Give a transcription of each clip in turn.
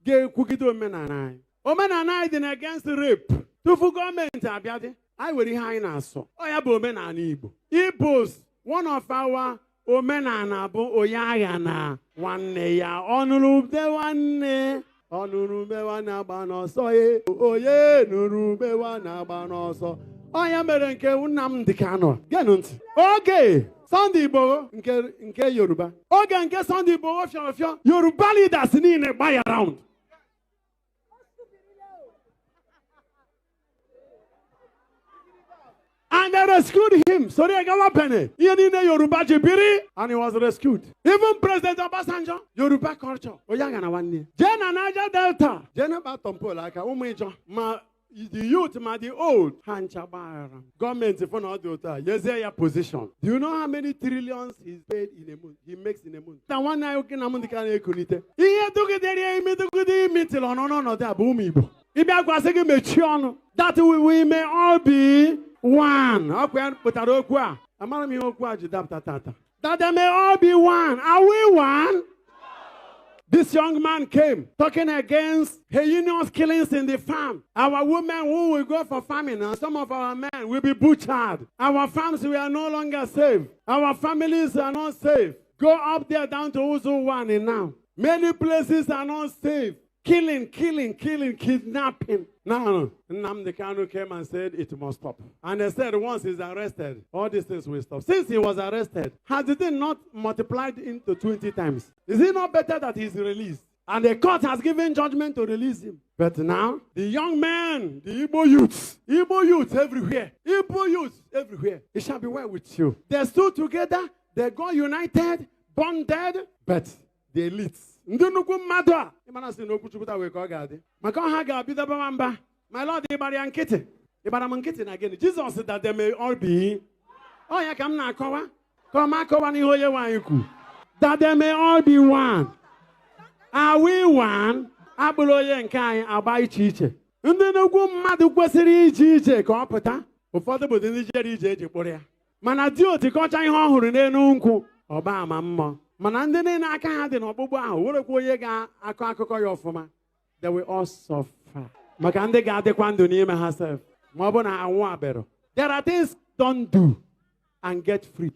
ga-ekwugide omenala anyị. Omenala anyị dị against rape. Tufu gọọmenti abịadị, anyị nwere ihe anyị na-asọ. Ọ ya bụ omenala Igbo. Igbos, one of our omenala bụ onye agha na nwanne ya. Ọnụrụ be nwanne. Ọnụrụ be nwanne agba n'ọsọ ye. Onye nụrụ be nwanne agba n'ọsọ. Ọ ya mere nke Nnamdi Kanu. Geenụ ntị. Oge Sunday Igboho nke Yoruba. Oge nke Sunday Igboho fịọfịọ. Yoruba leaders niile gbaya round. And they rescued him. Sorry, I got penny. Yoruba Jibiri, and he was rescued. Even President Obasanjo, Yoruba culture. Oyangana one year. Jena Niger Delta. Jena Batompo like a woman. The youth, the old. Government, if not the yes, their position. Do you know how many trillions he's paid in a month? He makes in a month. The one I can American equality. He took it there, he made a good meeting on that boomy. If I was a mention that we may all be one. That they may all be one. Are we one? This young man came talking against heinous killings in the farm. Our women who will go for farming, and some of our men will be butchered. Our farms we are no longer safe. Our families are not safe. Go up there down to Uzu 1 and now. Many places are not safe. Killing, kidnapping. No. Nnamdi Kanu came and said it must stop. And they said once he's arrested, all these things will stop. Since he was arrested, has it not multiplied into 20 times? Is it not better that he's released? And the court has given judgment to release him. But now, the young men, the Igbo youths everywhere, it shall be well with you. They stood together, they got united, bonded, but the elites. My Lord, Jesus said that they may all be. Oh, yeah, come now, come that they may all be one. Are we one? Abuloye and Kai abai chiche. Madu kwesiri iche ka ọpụta. Ụfọdụ bụ ndị ije eji kpụrụ ya. Mana di oti kọcha ihe ọhụrụ n'elu nkwụ. Ọba ama mmụọ. Mana ndị niile aka ha dị n'ọkpụkpụ ahụ werekwa onye ga-akọ akụkọ ya ọfụma. They will all suffer. Maka ndị ga-adịkwa ndụ n'ime ha self. Ma ọ bụ na anwụ abịara. There are things don't do and get free.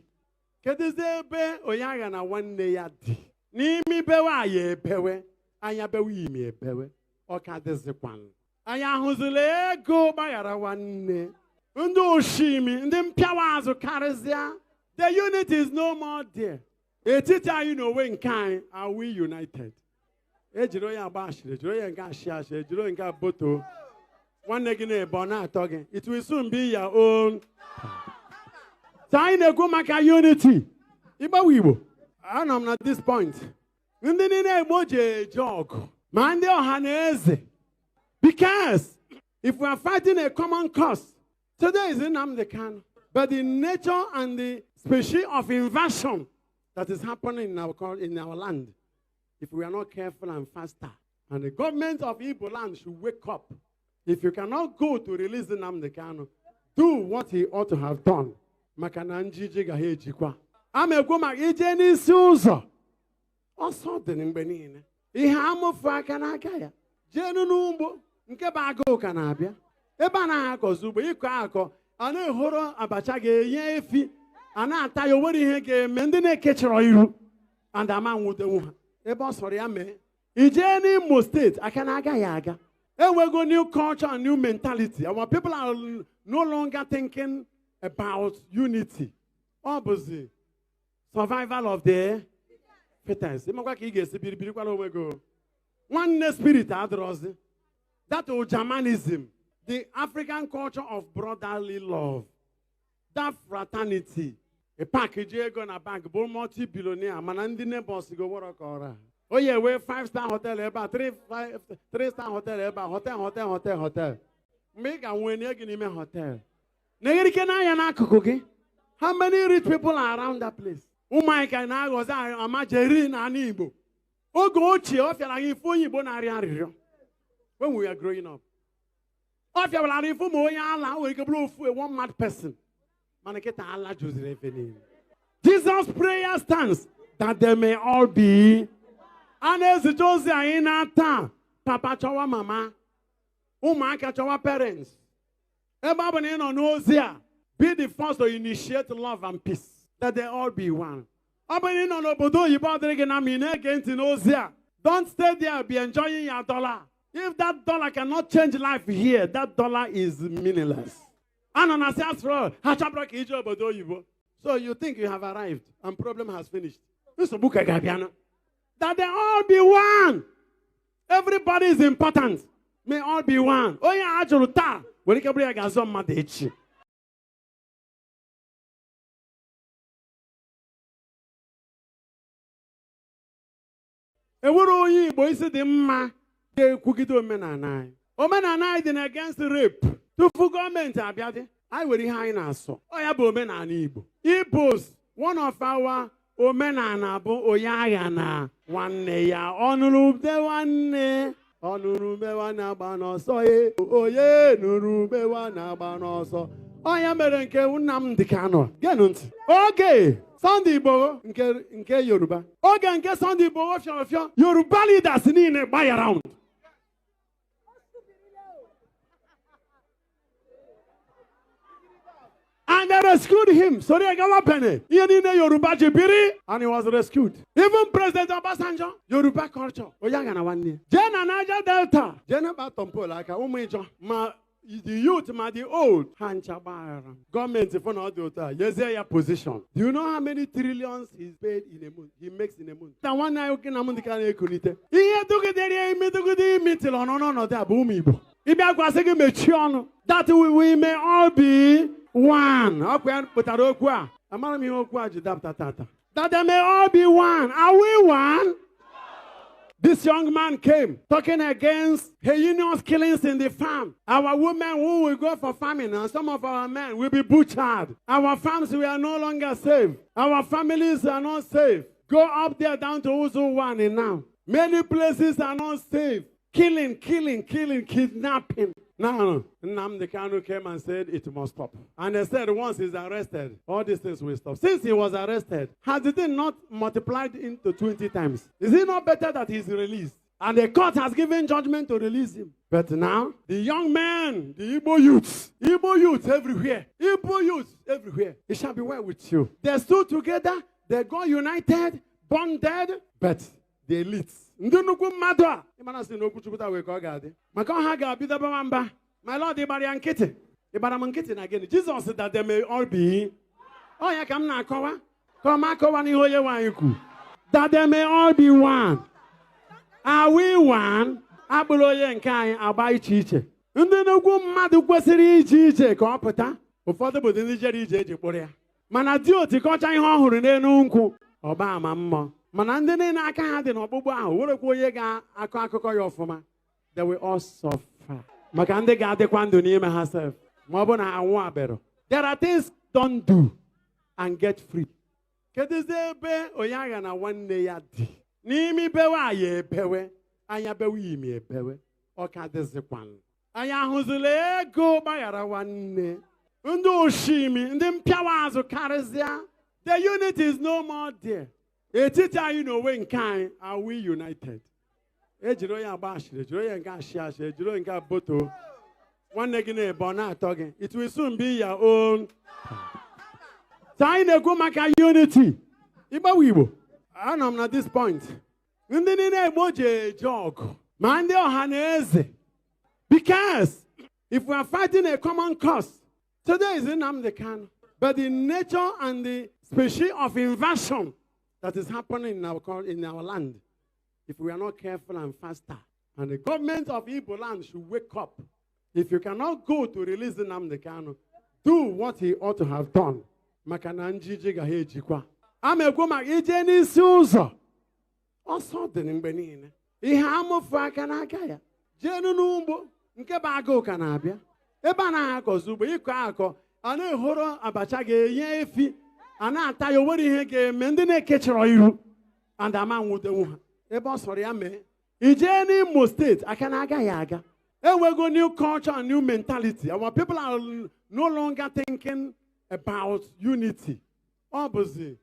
Kedụzi ebe onye agha na nwanne ya dị. N'imi bewe aya ebewe. Anya bewe imi ebewe. Ọ ka dịzikwanụ. Anya ahụzila ego gbaghara nwanne. Ndị oshimi, ndị mpịawa azụ karịsịa. The unity is no more there. Etiti anyị n'onwe nke anyị, are we united? Ejiri onye agba ashịrị, ejiri onye nke ashị ashị, ejiri onye nke boto. Nwanne gị na-ebe ọ na-atọ gị. It will soon be your own. So anyị na-ekwu maka unity. Igbawa Igbo. Anọ m na this point. Ndị niile Igbo ji eje ọgụ. Ma ndị ọha na eze. Because if we are fighting a common cause, today is Nnamdi Kanu. But the nature and the species of invasion that is happening in our land, if we are not careful and faster, and the government of Igbo land should wake up. If you cannot go to release Nnamdi Kanu, do what he ought to have done. Makana njiji gahe ejikwa. Amegwu maka ije n'isi ụzọ. Ọsọ dị mgbe niile. Ihe amụfu aka n'aka ya. Jenu n'ugbo nke bụ agụụ ka na-abịa. Ebe a na-akọzi ugbo ịkọ akọ, a na-ehoro abacha ga-enye efi. A na-ata ya onwere ihe ga-eme ndị na-ekechọrọ iru. And ama nwudenwu ha. Ebe ọ sọrọ ya mee. Ije n'Imo State aka na-aga ya aga. Enwego new culture and new mentality. Our people are no longer thinking about unity. Obviously, survival of the fittest. One spirit adrozi. That old Germanism, the African culture of brotherly love, that fraternity. A package gonna bank, multi-billionaire, manandi neighbors go work or. Oh yeah, we're 5-star hotel, about 3-star hotel, about hotel. Make a win in a hotel. How many rich people are around that place? Oh my God, I was a majerin and Igbo. Oh, go off when we are growing up. If you are we can blow one mad person. Jesus' prayer stands that they may all be. And as Jose in our town, papa chọwa mama. Ụmụaka chọwa parents. Ebe ọ bụ na ị nọ n'ozi a, be the first to initiate love and peace. That they all be one. Ọ bụ na ị nọ n'obodo oyibo ọ dịrị gị na ma ị na-ege ntị n'ozi a. Don't stay there, be enjoying your dollar. If that dollar cannot change life here, that dollar is meaningless. So you think you have arrived and problem has finished. That they all be one. Everybody is important. May all be one. Oh yeah, Ajuruta. When you bring a some madechi. Ewuro oyi boy say the ma de kugido omenanai. Omenanai din against rape. Tufu government abiade. I will high na so. Oya bo omenani Igbo. Igbos, one of our omenana bo oyaga na wanne ya onurube wanne. Onurube wana banoso ye. Oye nurube wana banoso. Oya mere nke Nnamdi Kanu. Genunti. Okay. Sunday Igbo nke Yoruba. Oge nke Sunday Igbo ofio Yoruba leaders niile buy around. And they rescued him. Sorry, I got penny. He in Yoruba Jibiri, and he was rescued. Even President Obasanjo, Yoruba culture. Oyangana one year. Jena Niger Delta. Jena Batompo like a woman. The youth, the old, government, if not the yes, their position. Do you know how many trillions he's paid in a month? He makes in a month. The one I can amount the can equality. He took it there, he took it meeting on that boom. That we may all be one. That they may all be one. Are we one? This young man came talking against heinous killings in the farm. Our women who will go for farming and some of our men will be butchered. Our farms we are no longer safe. Our families are not safe. Go up there down to Uzu 1 and now. Many places are not safe. Killing, kidnapping. No. Nnamdi Kanu came and said it must stop. And they said once he's arrested, all these things will stop. Since he was arrested, has it not multiplied into 20 times? Is it not better that he's released? And the court has given judgment to release him. But now, the young men, the Igbo youths everywhere, it shall be well with you. They stood together, they got united, bonded, but the elites. My Lord, Jesus said that they may all be. Oh, yeah, come now, that they may all be one. Are we one? Abuloye and Kai abai chiche. No good madu kwesiri chiche competa. Ụfọdụ bụ ndị Nigeria ije eji kpụrụ ya. Mana di oti kọcha ihe ọhụrụ n'elu nkwụ. Ọba ama mmụọ. Mana ndị niile aka ha dị n'ọkpụkpụ ahụ werekwa onye ga-akọ akụkọ ya ọfụma. They will all suffer. Maka ndị ga-adịkwa ndụ n'ime ha self. Ma ọ bụ na anwụ abero. There are things don't do and get free. Kedụzi ebe onye agha na nwanne ya dị. N'imi bewe aya ebewe. Anya bewe imi ebewe. Ọ ka dịzikwanụ. Anya ahụzụla ego gbaghara nwanne. Ndị oshimi, ndị mpịawa azụ karịzịa. The unity is no more there. Etiti anyị n'onwe nke anyị, are we united? Ejiri onye agba ashịrị, ejiri onye nke ashị ashị, ejiri onye nke aboto. Nwanne gị na-ebe ọ na-atọ gị. It will soon be your own. So anyị na-ekwu maka unity. Igbawa Igbo. Anọ m na this point. Ndị niile Igbo ji eje ọgụ. Ma ndị ọha na eze. Because if we are fighting a common cause, today is Nnamdi Kanu. But the nature and the species of invasion that is happening in our land, if we are not careful and faster, and the government of Igbo land should wake up. If you cannot go to release Nnamdi Kanu, do what he ought to have done. Maka na njiji ga ejikwa. Amekwu maka ije n'isi ụzọ. Ọsọ dị mgbe niile. Ihe amụfu aka n'aka ya. Jenu n'ugbo nke bụ agụụ ka na-abịa. Ebe a na-akọzi ugbo ịkọ akọ, a na-ehoro abacha ga-enye efi. A na-ata ya onwere ihe ga-eme ndị na-ekechọrọ iru. And ama nwudenwu ha. Ebe ọ sọrọ ya mee. Ije n'Imo State aka na-aga ya aga. Enwego new culture and new mentality. Our people are no longer thinking about unity. Obviously,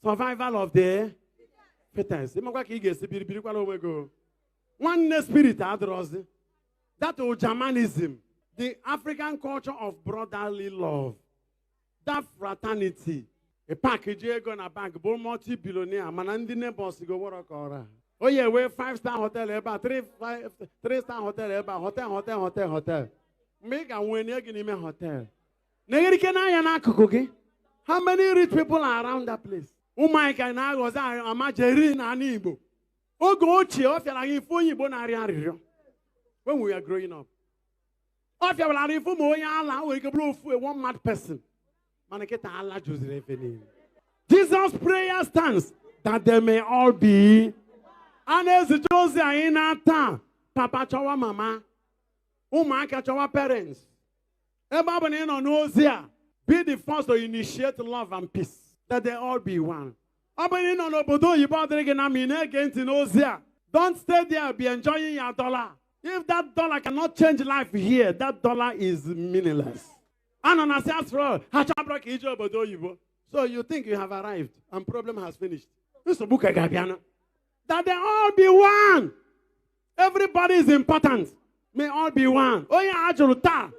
survival of the fittest. One spirit adrozi. That Ojamanism, the African culture of brotherly love, that fraternity. A package ego na bank, but multi-billionaire, manandi neighbors go work ora. Oh yeah, we 5-star hotel eba, 3-star hotel eba, hotel. Make a win in a hotel. How many rich people are around that place? Oh my God, I was a margarine and Igbo. Oh, go chill, when we are growing up. One mad person. Jesus' prayer stands that they may all be. And as it was in our town, Papa Chawa Mama, Umaka Chawa parents. Everybody knows here. Be the first to initiate love and peace. That they all be one. Don't stay there, be enjoying your dollar. If that dollar cannot change life here, that dollar is meaningless. So you think you have arrived and problem has finished. That they all be one. Everybody is important. May all be one. Oh yeah, Ajuruta.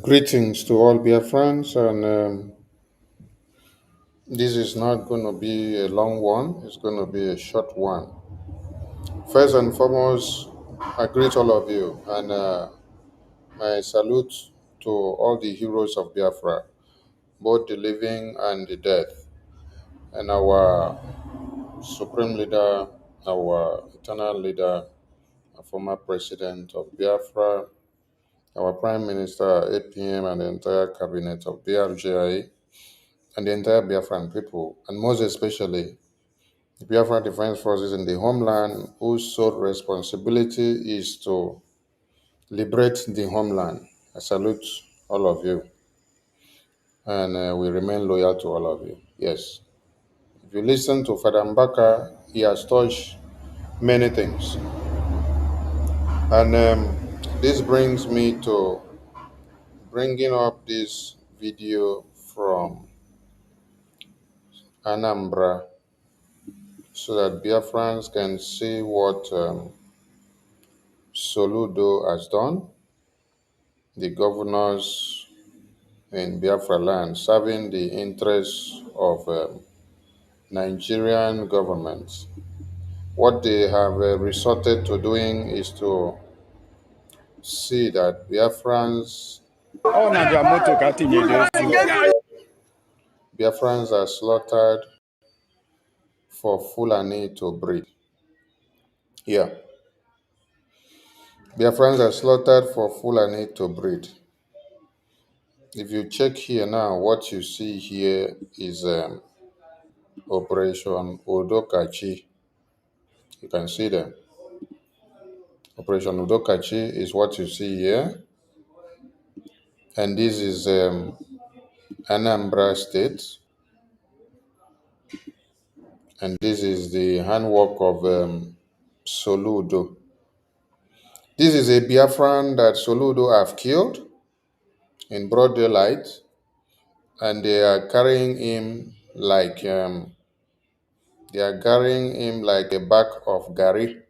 Greetings to all Biafrans, and this is not going to be a long one, it's going to be a short one. First and foremost, I greet all of you, and my salute to all the heroes of Biafra, both the living and the dead, and our supreme leader, our eternal leader, our former president of Biafra, our prime minister, APM, and the entire cabinet of Brgie, and the entire Biafran people, and most especially the Biafran Defense Forces in the homeland, whose sole responsibility is to liberate the homeland. I salute all of you, and we remain loyal to all of you. Yes. If you listen to Father Mbaka, he has touched many things. And this brings me to bringing up this video from Anambra so that Biafrans can see what Soludo has done, the governors in Biafra land, serving the interests of Nigerian government. What they have resorted to doing is to see that Biafrans are slaughtered for Fulani to breed. Yeah. Biafrans are slaughtered for Fulani to breed. If you check here now, what you see here is Operation Odokachi. You can see them. Operation Udokachi is what you see here. And this is Anambra State. And this is the handwork of Soludo. This is a Biafran that Soludo have killed in broad daylight. And they are carrying him like a bag of gari.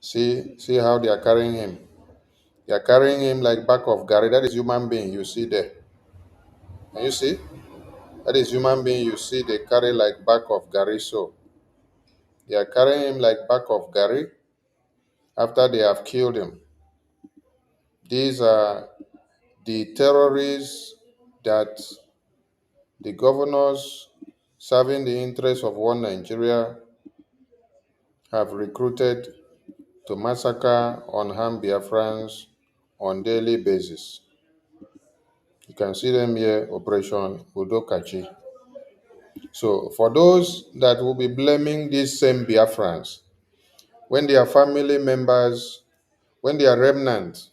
See how they are carrying him. They are carrying him like bag of gari. That is human being you see there. Can you see? That is human being you see they carry like bag of gari. So they are carrying him like bag of gari after they have killed him. These are the terrorists that the governors serving the interests of one Nigeria have recruited to massacre unarmed Biafrans on daily basis. You can see them here, Operation Udokachi. So for those that will be blaming these same Biafrans, when their family members, when their remnants,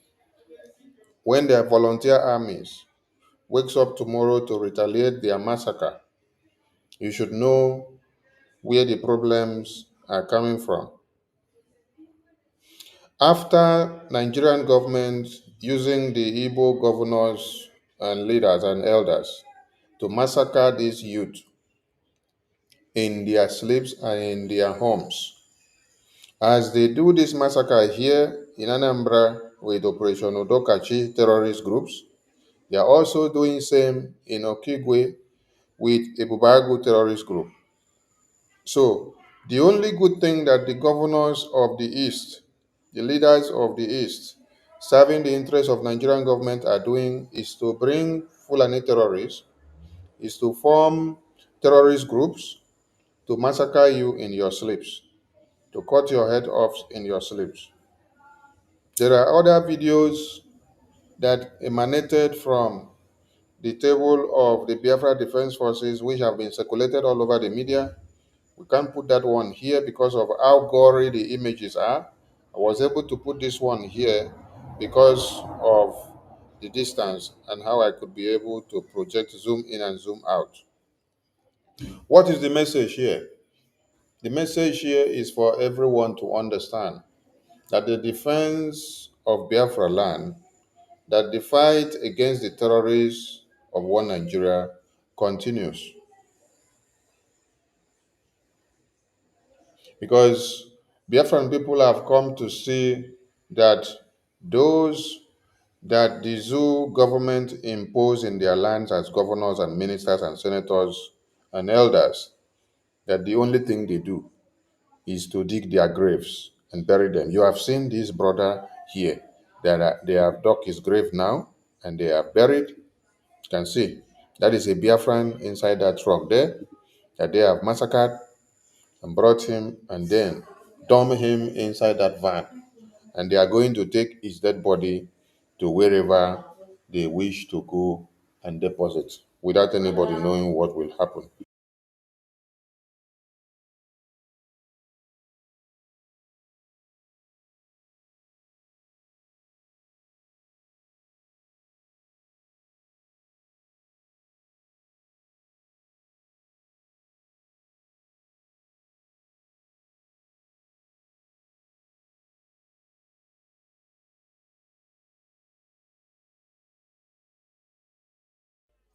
when their volunteer armies wakes up tomorrow to retaliate their massacre, you should know where the problems are coming from. After Nigerian government using the IGBO governors and leaders and elders to massacre these youth in their sleeps and in their homes. As they do this massacre here in Anambra with Operation Odokachi terrorist groups, they are also doing same in Okigwe with Ebubagu terrorist group. So the only good thing that the governors of the East, the leaders of the East, serving the interests of Nigerian government are doing is to bring Fulani terrorists, is to form terrorist groups to massacre you in your sleeps, to cut your head off in your sleeps. There are other videos that emanated from the table of the Biafra Defense Forces, which have been circulated all over the media. We can't put that one here because of how gory the images are. I was able to put this one here because of the distance and how I could be able to project, zoom in and zoom out. What is the message here? The message here is for everyone to understand that the defense of Biafra land, that the fight against the terrorists of one Nigeria continues. Because Biafran people have come to see that those that the zoo government impose in their lands as governors and ministers and senators and elders, that the only thing they do is to dig their graves and bury them. You have seen this brother here. They have dug his grave now and they are buried. You can see that is a Biafran inside that truck there that they have massacred and brought him and then dump him inside that van. And they are going to take his dead body to wherever they wish to go and deposit without anybody knowing what will happen.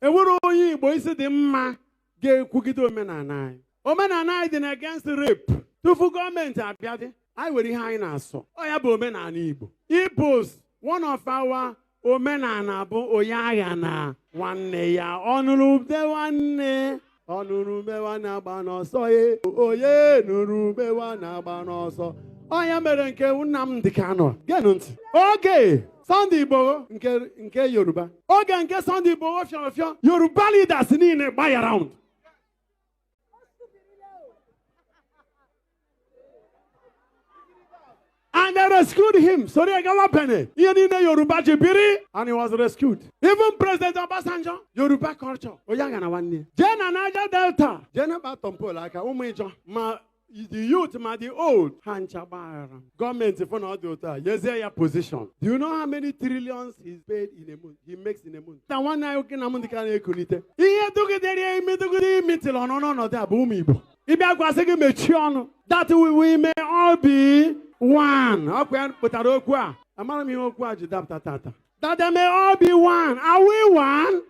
Enwere onye Igbo isi dị mma ga-ekwugide omenala anyị. Omenala anyị dị against rape. Tufu gọọmenti abịa dị, anyị nwere ihe anyị na-asọ. Ọ ya bụ omenala Igbo. Igbos, one of our omenala bụ onye agha na nwanne ya. Ọnụrụ ube nwanne. Ọnụrụ ube nwanne agba n'ọsọ ye. Onye nụrụ ube nwanne agba n'ọsọ. Ọ ya mere nke Nnamdi Kanu. Geenụ ntị. Oge Sunday Igbo nke Yoruba. Oge nke Sunday Igbo ofio Yoruba leaders niile gbay around. And they rescued him. Sorry, I got penny. He niile Yoruba jibiri and he was rescued. Even President Obasanjo, Yoruba culture. Oyanga na wanne. Jena Niger Delta. Jena batompo like a umejo. Ma the youth, ma the old. Government if not the other. Yes, their position. Do you know how many trillions he's paid in a month? He makes in a month. The one I can amount can ekunite. He took it there. He made it middle on no that boomibo. If I was a mention that we may all be one. That they may all be one. Are we one?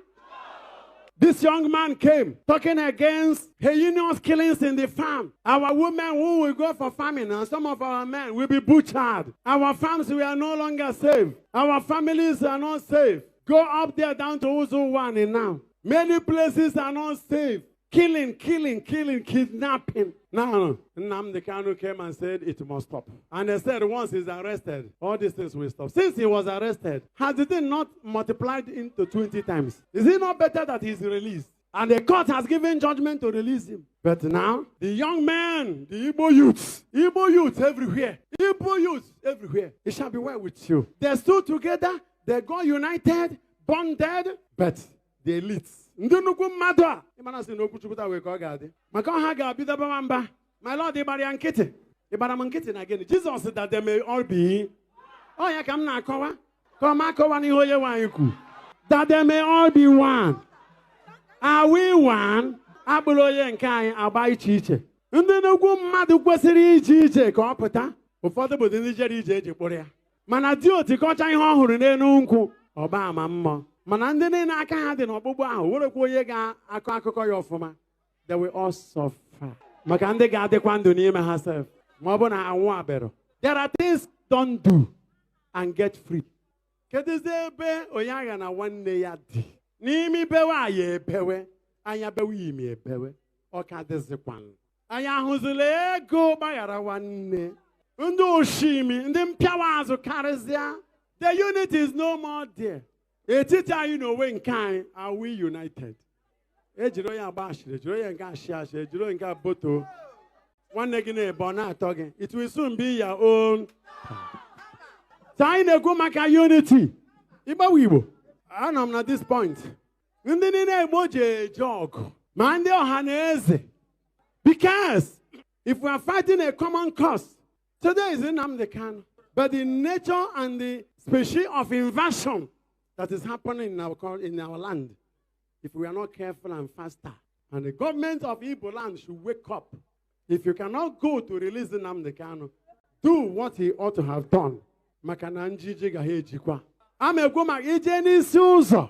This young man came talking against heinous killings in the farm. Our women who will go for farming and some of our men will be butchered. Our farms we are no longer safe. Our families are not safe. Go up there down to Uzu 1 and now. Many places are not safe. Killing, kidnapping. No. Nnamdi Kanu came and said it must stop. And they said once he's arrested, all these things will stop. Since he was arrested, has it not multiplied into 20 times? Is it not better that he's released? And the court has given judgment to release him. But now, the young men, the Igbo youths everywhere, it shall be well with you. They stood together, they got united, bonded, but the elites. Ndị nnukwu mmadụ a ịmana sị n'okwu Chukwuta wee ka ọ ga-adị maka ọha ga-abido bawa mba my lord ịgbara ya nkịtị ịgbara m nkịtị na gịnị Jesus that they may all be ọ ya ka m na-akọwa ka ọ ma akọwa n'ihe onye nwaanyị kwu that they may all be one. Are we one? Abụrụ onye nke anyị agba iche iche. Ndị nnukwu mmadụ kwesịrị ije ije ka ọ pụta. Ụfọdụ bụ ndị jere ije eji kpụrụ ya mana dị otu kọcha ihe ọ hụrụ n'elu nkwụ ọba ama mmụọ mana ndị niile aka ha dị n'ọkpụkpụ ahụ werekwa onye ga-akọ akụkọ ya ọfụma, they will all suffer. Maka ndị ga-adịkwa ndụ n'ime ha sef ma ọ bụ na anwụ abịara. There are things don't do and get free. Kedụzi ebe onye agha na nwanne ya dị n'ime ibewe aya ebewe anya bewe ime ebewe ọ ka dịzikwanụ. Anyị ahụzila ego gbaghara nwanne ndị oshimi ndị mpịawa azụ karịsịa. The unity is no more there. Etiti anyị n'onwe nke anyị, are we united? Ejiri onye agba ashịrị, ejiri onye nke ashị ashị, ejiri onye nke boto nwanne gị na-ebe ọ na-atọ gị. It will soon be your own. So anyị na-ekwu maka unity. Igbawa Igbo, anọ m na this point. Ndị niile Igbo ji eje ọgụ ma ndị ọha na eze. Because if we are fighting a common cause, today is Nnamdi Kanu, but the nature and the species of invasion that is happening in our land, if we are not careful and faster, and the government of Igbo land should wake up. If you cannot go to release Nnamdi Kanu, do what he ought to have done. Maka na njiji ga ha ejikwa. Amekwu maka ije n'isi ụzọ.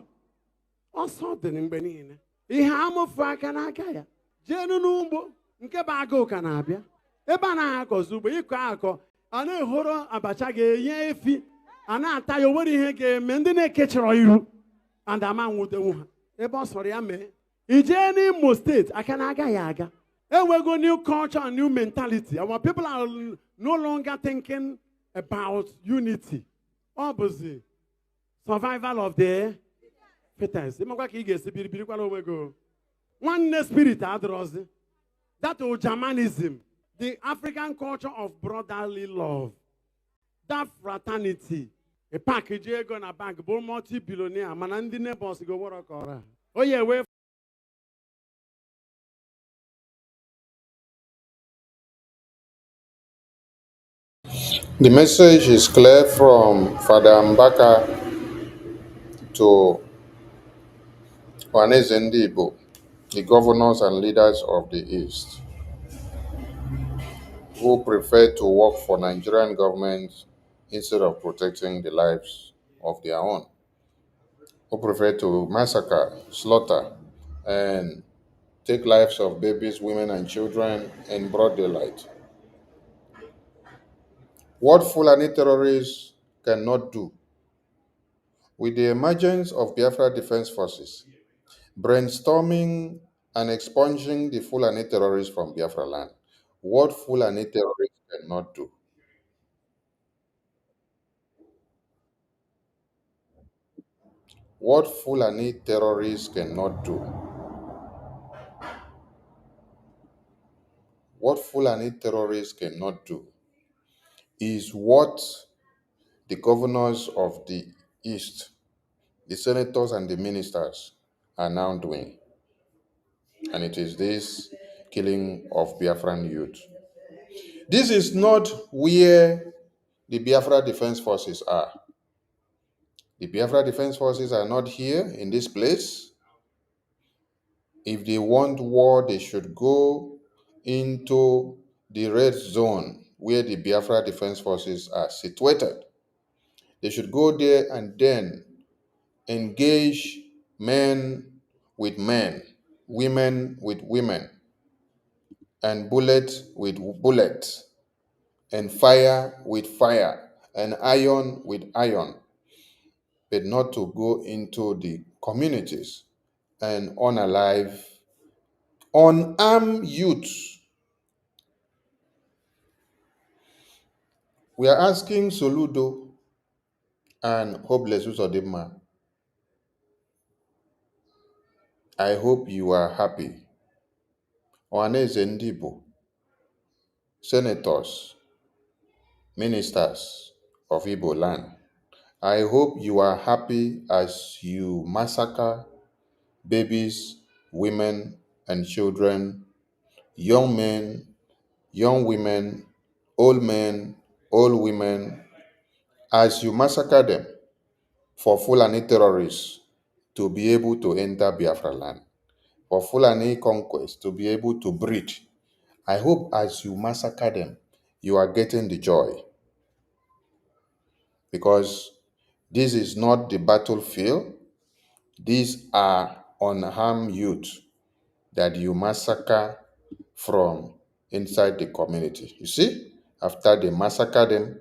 Ọsọ dị mgbe niile. Ihe amụfu aka n'aka ya. Jenu n'ugbo nke bụ agụụ ka na-abịa. Ebe a na-akọzi ugbo ịkọ akọ, a na-ehoro abacha ga-enye efi, a na-ata ya onwere ihe ga-eme ndị na-ekechọrọ iru and ama nwudenwu ha. Ebe ọ sọrọ ya mee. Ije n'Imo steeti aka na-aga ya aga. Enwego new culture and new mentality. Our people are no longer thinking about unity. Obviously, survival of the fittest. Imagine ka ị ga-esi biribiri kwala onwe go. One spirit adrozi. That old Germanism, the African culture of brotherly love, that fraternity. A package ego na bank, bụ multi-billionaire, mana ndị neighbors go work ọra. Oh yeah, we. The message is clear from Father Mbaka to Ohaneze Ndị Igbo, the governors and leaders of the East, who prefer to work for Nigerian government instead of protecting the lives of their own, who prefer to massacre, slaughter, and take lives of babies, women, and children in broad daylight. What Fulani terrorists cannot do. With the emergence of Biafra Defense Forces, brainstorming and expunging the Fulani terrorists from Biafra land, what Fulani terrorists cannot do. What Fulani terrorists cannot do. What Fulani terrorists cannot do is what the governors of the East, the senators and the ministers are now doing. And it is this killing of Biafran youth. This is not where the Biafra Defense Forces are. The Biafra Defense Forces are not here in this place. If they want war, they should go into the red zone where the Biafra Defense Forces are situated. They should go there and then engage men with men, women with women, and bullet with bullet, and fire with fire, and iron with iron, but not to go into the communities and unalive unarmed youths. We are asking Soludo and Hopeless Usodima, I hope you are happy. Ohaneze Ndị Igbo, senators, ministers of Igbo land, I hope you are happy as you massacre babies, women, and children, young men, young women, old men, old women, as you massacre them for Fulani terrorists to be able to enter Biafra land, for Fulani conquest to be able to breed. I hope as you massacre them, you are getting the joy. Because this is not the battlefield. These are unarmed youth that you massacre from inside the community. You see, after they massacre them,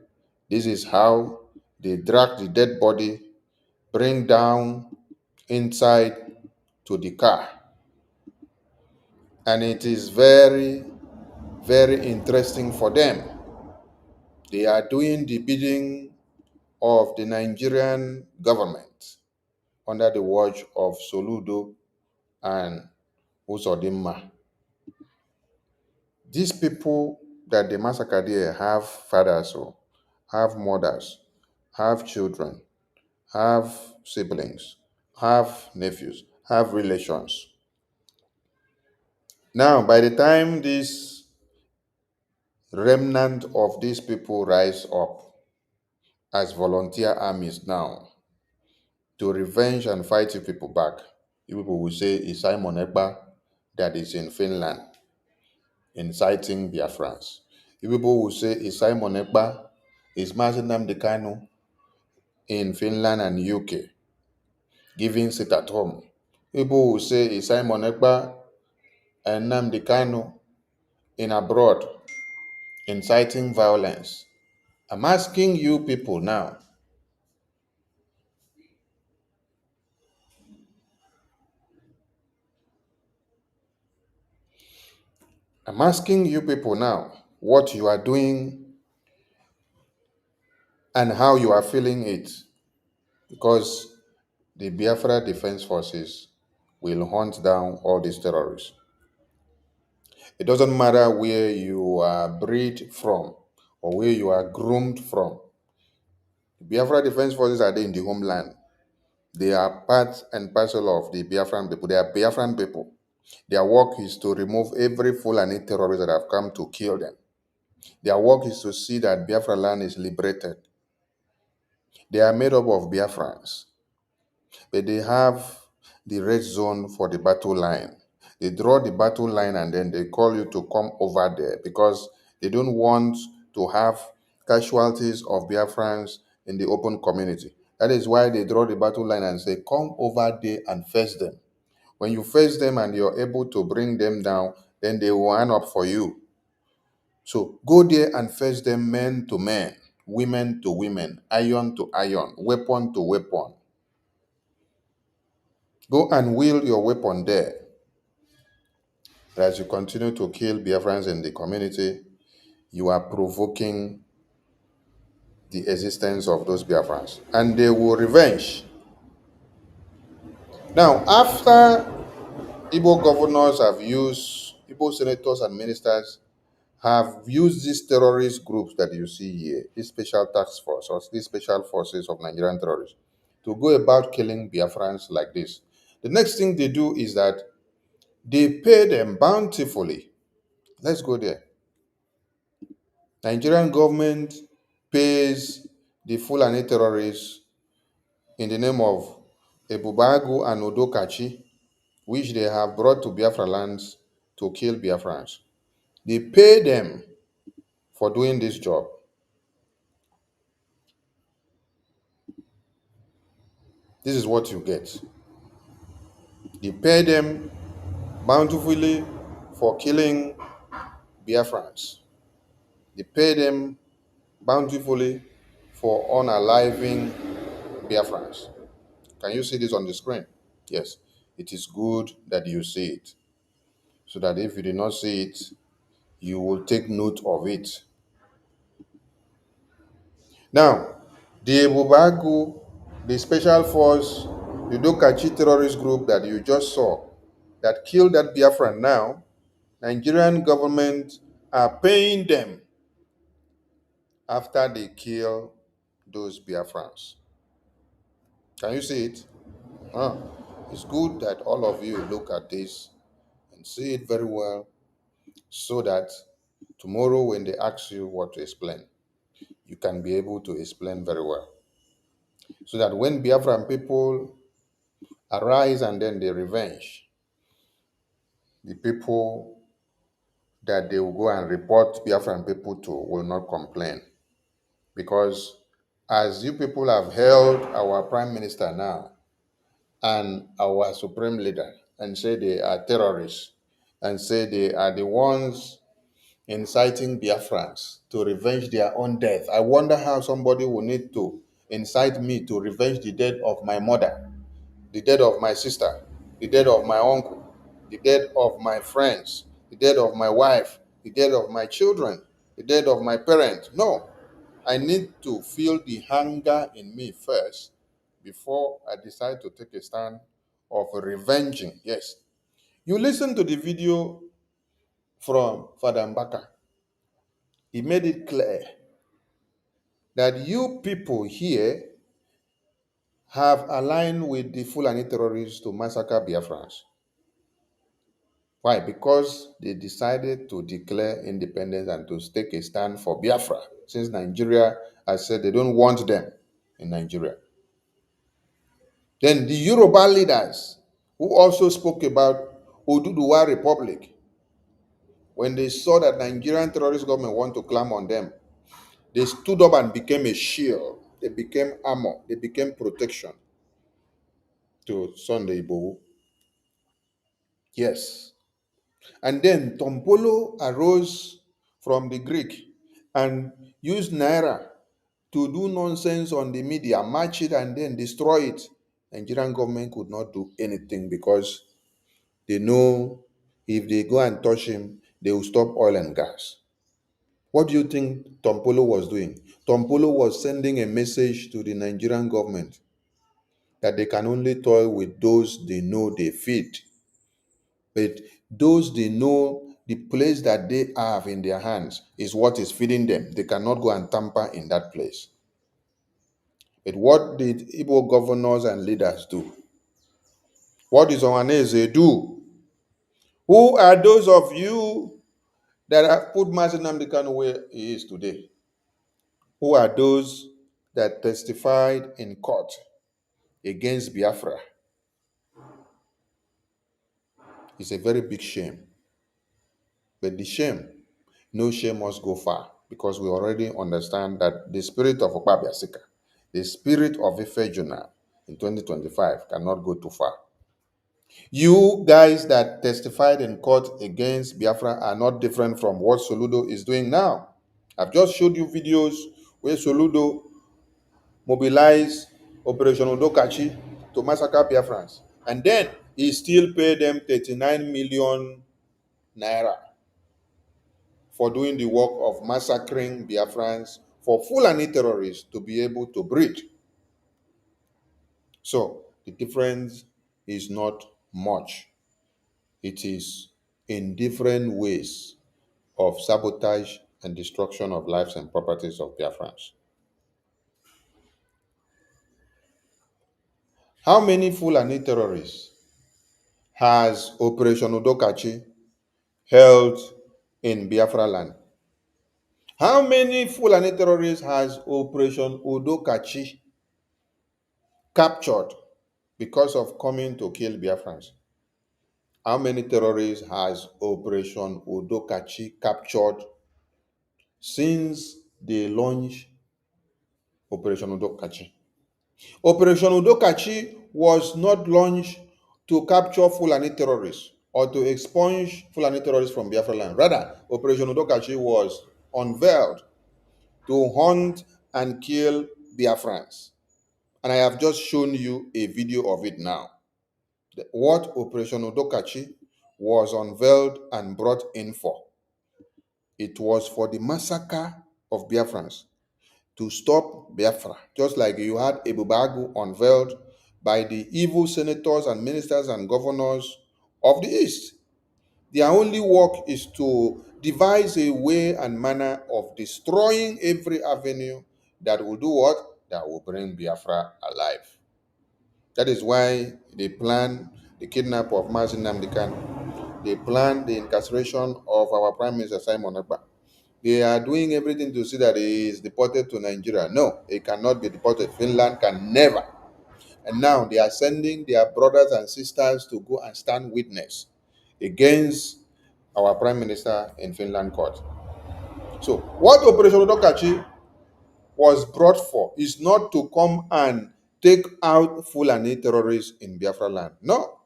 this is how they drag the dead body, bring down inside to the car. And it is very, very interesting for them. They are doing the bidding of the Nigerian government under the watch of Soludo and Usodimma. These people that they massacre there have fathers, or have mothers, have children, have siblings, have nephews, have relations. Now, by the time this remnant of these people rise up as volunteer armies now to revenge and fight you people back, you people will say it's Simon Ekpa that is in Finland inciting Biafrans. You people will say it's Simon Ekpa, is Mazi Nnamdi Kanu in Finland and UK giving sit at home. People will say it's Simon Ekpa and Nnamdi Kanu in abroad inciting violence. I'm asking you people now, what you are doing and how you are feeling it, because the Biafra Defense Forces will hunt down all these terrorists. It doesn't matter where you are bred from or where you are groomed from. The Biafra Defense Forces are there in the homeland. They are part and parcel of the Biafran people. They are Biafran people. Their work is to remove every Fulani terrorist that have come to kill them. Their work is to see that Biafra land is liberated. They are made up of Biafrans, but they have the red zone for the battle line. They draw the battle line and then they call you to come over there because they don't want to have casualties of Biafrans in the open community. That is why they draw the battle line and say, come over there and face them. When you face them and you're able to bring them down, then they will hand up for you. So go there and face them men to men, women to women, iron to iron, weapon to weapon. Go and wield your weapon there. As you continue to kill Biafrans in the community, you are provoking the existence of those Biafrans. And they will revenge. Now, after Igbo governors have used, Igbo senators and ministers have used these terrorist groups that you see here, this special task force or these special forces of Nigerian terrorists, to go about killing Biafrans like this. The next thing they do is that they pay them bountifully. Let's go there. Nigerian government pays the Fulani terrorists in the name of Ebubagu and Odokachi, which they have brought to Biafra lands to kill Biafrans. They pay them for doing this job. This is what you get. They pay them bountifully for killing Biafrans. They pay them bountifully for unaliving Biafrans. Can you see this on the screen? Yes. It is good that you see it, so that if you did not see it, you will take note of it. Now, the Ebubagu, the special force, the Dokachi terrorist group that you just saw, that killed that Biafran now, Nigerian government are paying them after they kill those Biafrans. Can you see it? It's good that all of you look at this and see it very well, so that tomorrow when they ask you what to explain, you can be able to explain very well. So that when Biafran people arise and then they revenge, the people that they will go and report Biafran people to will not complain. Because as you people have held our prime minister now and our supreme leader and say they are terrorists and say they are the ones inciting Biafrans to revenge their own death. I wonder how somebody will need to incite me to revenge the death of my mother, the death of my sister, the death of my uncle, the death of my friends, the death of my wife, the death of my children, the death of my parents. No, I need to feel the hunger in me first before I decide to take a stand of revenging. Yes. You listen to the video from Father Mbaka. He made it clear that you people here have aligned with the Fulani terrorists to massacre Biafrans. Why? Because they decided to declare independence and to take a stand for Biafra, since Nigeria has said they don't want them in Nigeria. Then the Yoruba leaders, who also spoke about Oduduwa Republic, when they saw that Nigerian terrorist government want to climb on them, they stood up and became a shield. They became armor. They became protection to Sunday Igboho. Yes. And then Tompolo arose from the Greek and used Naira to do nonsense on the media, match it and then destroy it. Nigerian government could not do anything because they know if they go and touch him, they will stop oil and gas. What do you think Tompolo was doing? Tompolo was sending a message to the Nigerian government that they can only toil with those they know they feed. But those they know, the place that they have in their hands is what is feeding them. They cannot go and tamper in that place. But what did Igbo governors and leaders do? What did Ohaneze do? Who are those of you that have put Mazi Nnamdi Kanu where he is today? Who are those that testified in court against Biafra? It's a very big shame. But the shame, no shame must go far, because we already understand that the spirit of Okpabiasika, the spirit of Ifejuna in 2025 cannot go too far. You guys that testified in court against Biafra are not different from what Soludo is doing now. I've just showed you videos where Soludo mobilized Operation Odokachi to massacre Biafrans. And then he still paid them 39 million naira for doing the work of massacring Biafrans for Fulani terrorists to be able to breed. So the difference is not much. It is in different ways of sabotage and destruction of lives and properties of Biafrans. How many Fulani terrorists has Operation Odokachi held in Biafra land? How many Fulani terrorists has Operation Odokachi captured because of coming to kill Biafrans? How many terrorists has Operation Odokachi captured since they launched Operation Odokachi? Operation Udokachi was not launched to capture Fulani terrorists or to expunge Fulani terrorists from Biafra land. Rather, Operation Udokachi was unveiled to hunt and kill Biafrans. And I have just shown you a video of it now. What Operation Udokachi was unveiled and brought in for. It was for the massacre of Biafrans, to stop Biafra, just like you had Ebubagu unveiled by the evil senators and ministers and governors of the East. Their only work is to devise a way and manner of destroying every avenue that will do what? That will bring Biafra alive. That is why they plan the kidnap of Mazi Nnamdi Kanu. They plan the incarceration of our Prime Minister Simon Ekpa. They are doing everything to see that he is deported to Nigeria. No, he cannot be deported. Finland can never. And now they are sending their brothers and sisters to go and stand witness against our Prime Minister in Finland court. So what Operation Odokachi was brought for is not to come and take out Fulani terrorists in Biafra land. No.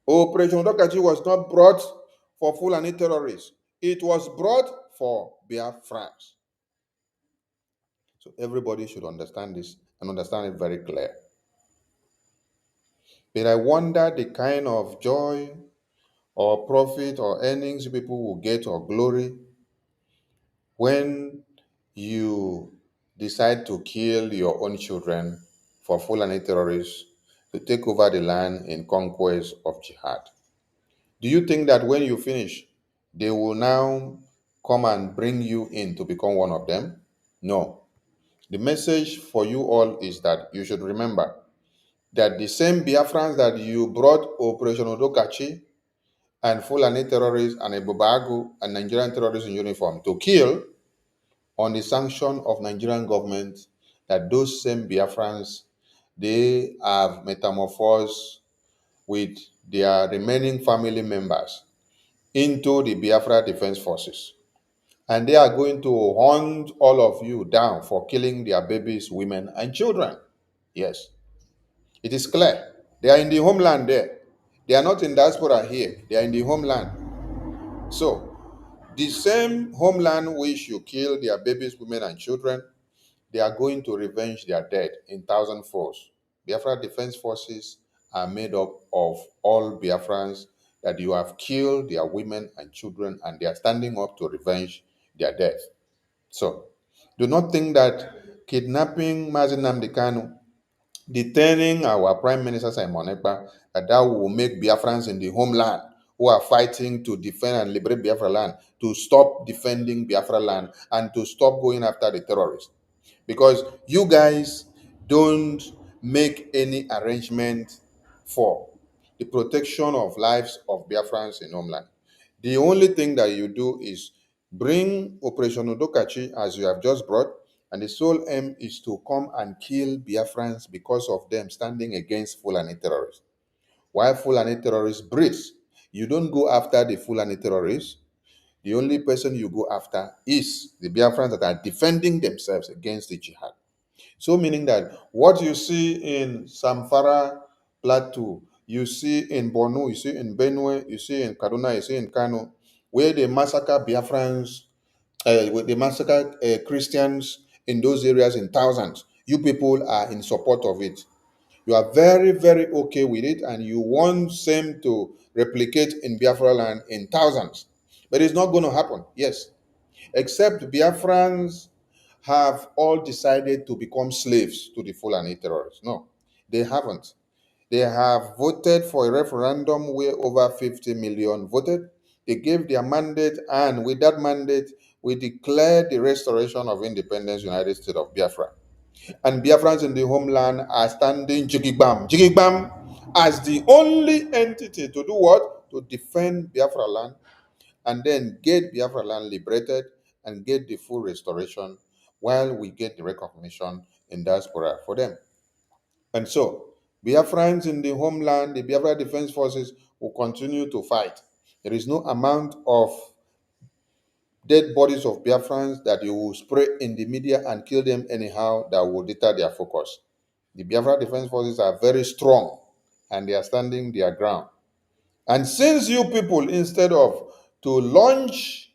Operation Odokachi was not brought for Fulani terrorists. It was brought for Biafrans. So everybody should understand this and understand it very clear. But I wonder the kind of joy or profit or earnings people will get or glory when you decide to kill your own children for Fulani terrorists to take over the land in conquest of jihad. Do you think that when you finish, they will now come and bring you in to become one of them? No. The message for you all is that you should remember that the same Biafrans that you brought Operation Odokachi and Fulani terrorists and Ebobagu and Nigerian terrorists in uniform to kill on the sanction of Nigerian government, that those same Biafrans, they have metamorphosed with their remaining family members into the Biafra Defense Forces. And they are going to hunt all of you down for killing their babies, women, and children. Yes, it is clear. They are in the homeland there. They are not in diaspora here. They are in the homeland. So, the same homeland which you kill their babies, women, and children, they are going to revenge their dead in thousandfolds. Biafra Defense Forces are made up of all Biafrans that you have killed their women and children, and they are standing up to revenge their death. So, do not think that kidnapping Mazi Nnamdi Kanu, detaining our Prime Minister Simon Ekpa, that will make Biafrans in the homeland who are fighting to defend and liberate Biafra land to stop defending Biafra land and to stop going after the terrorists. Because you guys don't make any arrangement for the protection of lives of Biafrans in homeland. The only thing that you do is bring Operation Odokachi, as you have just brought, and the sole aim is to come and kill Biafrans because of them standing against Fulani terrorists. While Fulani terrorists breathe, you don't go after the Fulani terrorists. The only person you go after is the Biafrans that are defending themselves against the jihad. So meaning that what you see in Samfara Plateau, you see in Borno, you see in Benue, you see in Kaduna, you see in Kano, where they massacre Biafrans, where they massacre Christians in those areas in thousands. You people are in support of it. You are very, very okay with it, and you want same to replicate in Biafra land in thousands. But it's not going to happen, yes. Except Biafrans have all decided to become slaves to the Fulani terrorists. No, they haven't. They have voted for a referendum where over 50 million voted. They gave their mandate, and with that mandate, we declared the restoration of independence, United States of Biafra. And Biafrans in the homeland are standing jigigbam, as the only entity to do what? To defend Biafra land and then get Biafra land liberated and get the full restoration while we get the recognition in diaspora for them. And so, Biafrans in the homeland, the Biafra Defense Forces will continue to fight. There is no amount of dead bodies of Biafrans that you will spray in the media and kill them anyhow that will deter their focus. The Biafra Defense Forces are very strong and they are standing their ground. And since you people, instead of to launch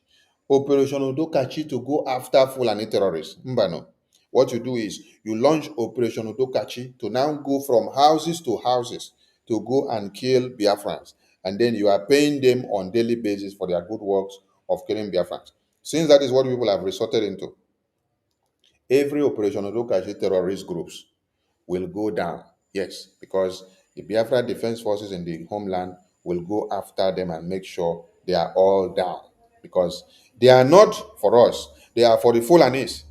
Operation Odokachi to go after Fulani terrorists, Mbano, what you do is you launch Operation Odokachi to now go from houses to houses to go and kill Biafrans. And then you are paying them on daily basis for their good works of killing Biafrans. Since that is what people have resorted into, every Operation Odokachi terrorist groups will go down. Yes, because the Biafra Defense Forces in the homeland will go after them and make sure they are all down. Because they are not for us, they are for the Fulanis.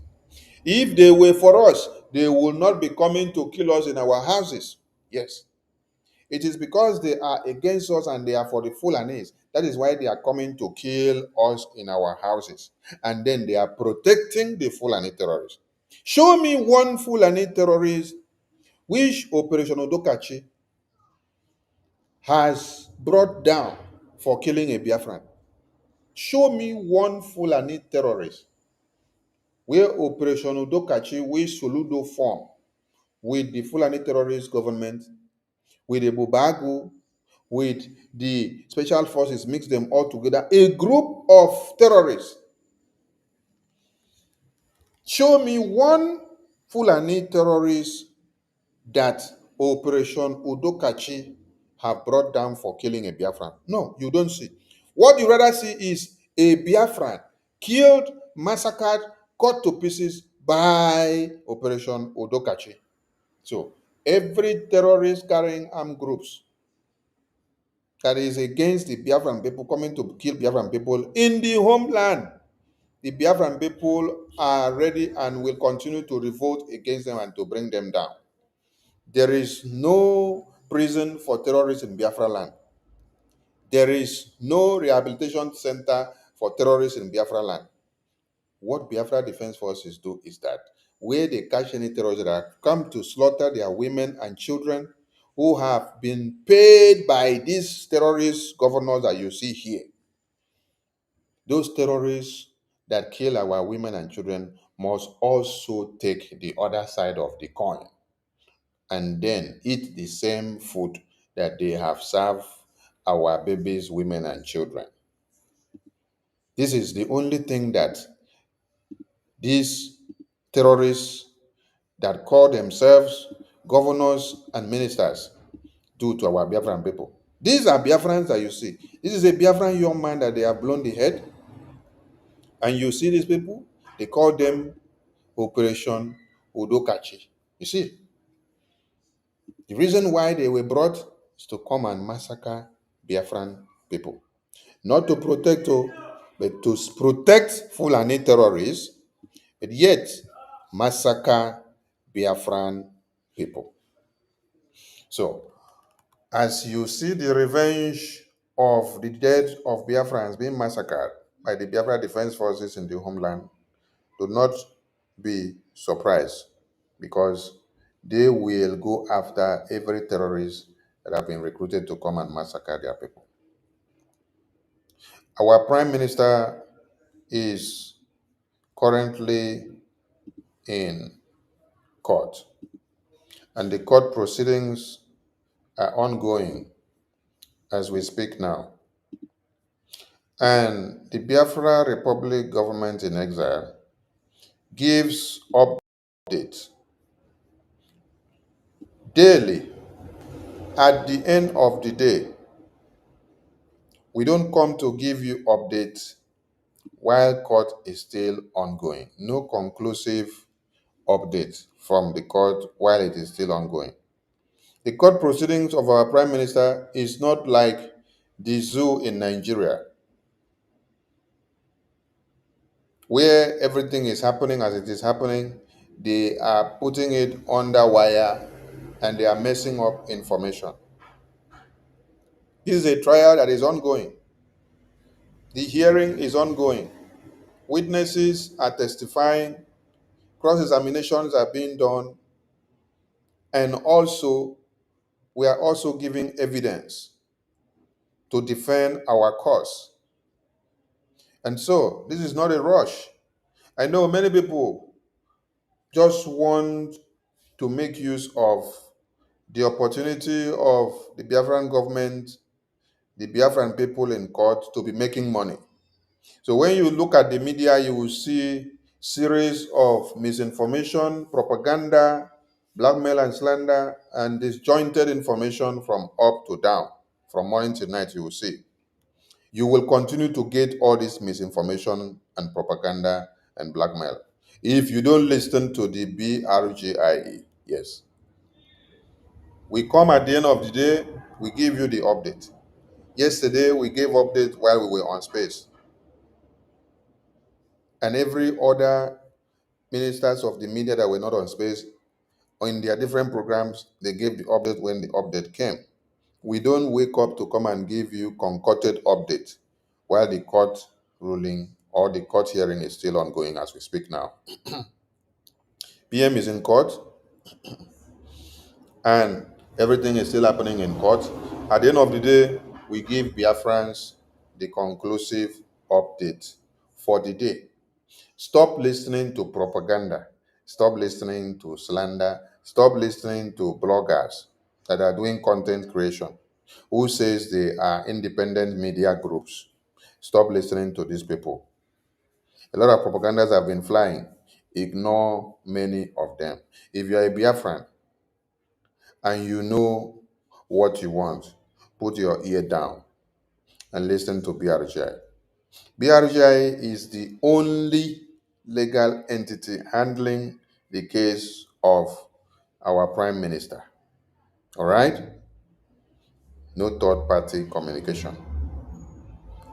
If they were for us, they will not be coming to kill us in our houses. Yes. It is because they are against us and they are for the Fulanis. That is why they are coming to kill us in our houses. And then they are protecting the Fulani terrorists. Show me one Fulani terrorist which Operation Odokachi has brought down for killing a Biafran. Show me one Fulani terrorist where Operation Odokachi, which Soludo formed, with the Fulani terrorist government, with the Bubagu, with the special forces, mix them all together, a group of terrorists. Show me one Fulani terrorist that Operation Udokachi have brought down for killing a Biafran. No, you don't see. What you rather see is a Biafran killed, massacred, cut to pieces by Operation Udokachi. So every terrorist carrying armed groups that is against the Biafran people coming to kill Biafran people in the homeland, the Biafran people are ready and will continue to revolt against them and to bring them down. There is no prison for terrorists in Biafra land. There is no rehabilitation center for terrorists in Biafra land. What Biafra Defense Forces do is that where they catch any terrorists that have come to slaughter their women and children who have been paid by these terrorist governors that you see here, those terrorists that kill our women and children must also take the other side of the coin and then eat the same food that they have served our babies, women, and children. This is the only thing that these terrorists that call themselves governors and ministers do to our Biafran people. These are Biafrans that you see. This is a Biafran young man that they have blown the head. And you see these people, they call them Operation Udokachi. You see, the reason why they were brought is to come and massacre Biafran people. Not to protect, but to protect Fulani terrorists, but yet massacre Biafran people. So, as you see the revenge of the dead of Biafrans being massacred by the Biafra Defense Forces in the homeland, do not be surprised because they will go after every terrorist that have been recruited to come and massacre their people. Our Prime Minister is currently in court, and the court proceedings are ongoing as we speak now. And the Biafra Republic government in exile gives updates daily. At the end of the day, we don't come to give you updates while court is still ongoing. No conclusive update from the court while it is still ongoing. The court proceedings of our Prime Minister is not like the zoo in Nigeria, where everything is happening as it is happening. They are putting it under wire and they are messing up information. This is a trial that is ongoing. The hearing is ongoing. Witnesses are testifying, cross-examinations are being done, and also we are also giving evidence to defend our cause. And so this is not a rush. I know many people just want to make use of the opportunity of the Biafran government, the Biafran people in court to be making money. So when you look at the media, you will see series of misinformation, propaganda, blackmail and slander, and disjointed information from up to down. From morning to night, you will see. You will continue to get all this misinformation and propaganda and blackmail if you don't listen to the BRGIE. Yes. We come at the end of the day, we give you the update. Yesterday, we gave update while we were on space. And every other ministers of the media that were not on space, or in their different programs, they gave the update when the update came. We don't wake up to come and give you concocted update while the court ruling or the court hearing is still ongoing as we speak now. PM is in court and everything is still happening in court. At the end of the day, we give Biafrans the conclusive update for the day. Stop listening to propaganda. Stop listening to slander Stop listening to bloggers that are doing content creation who says they are independent media groups. Stop listening to these people. A lot of propagandas have been flying. Ignore many of them. If you are a Biafran and you know what you want, put your ear down and listen to BRGI. BRGI is the only legal entity handling the case of our Prime Minister. All right? No third party communication.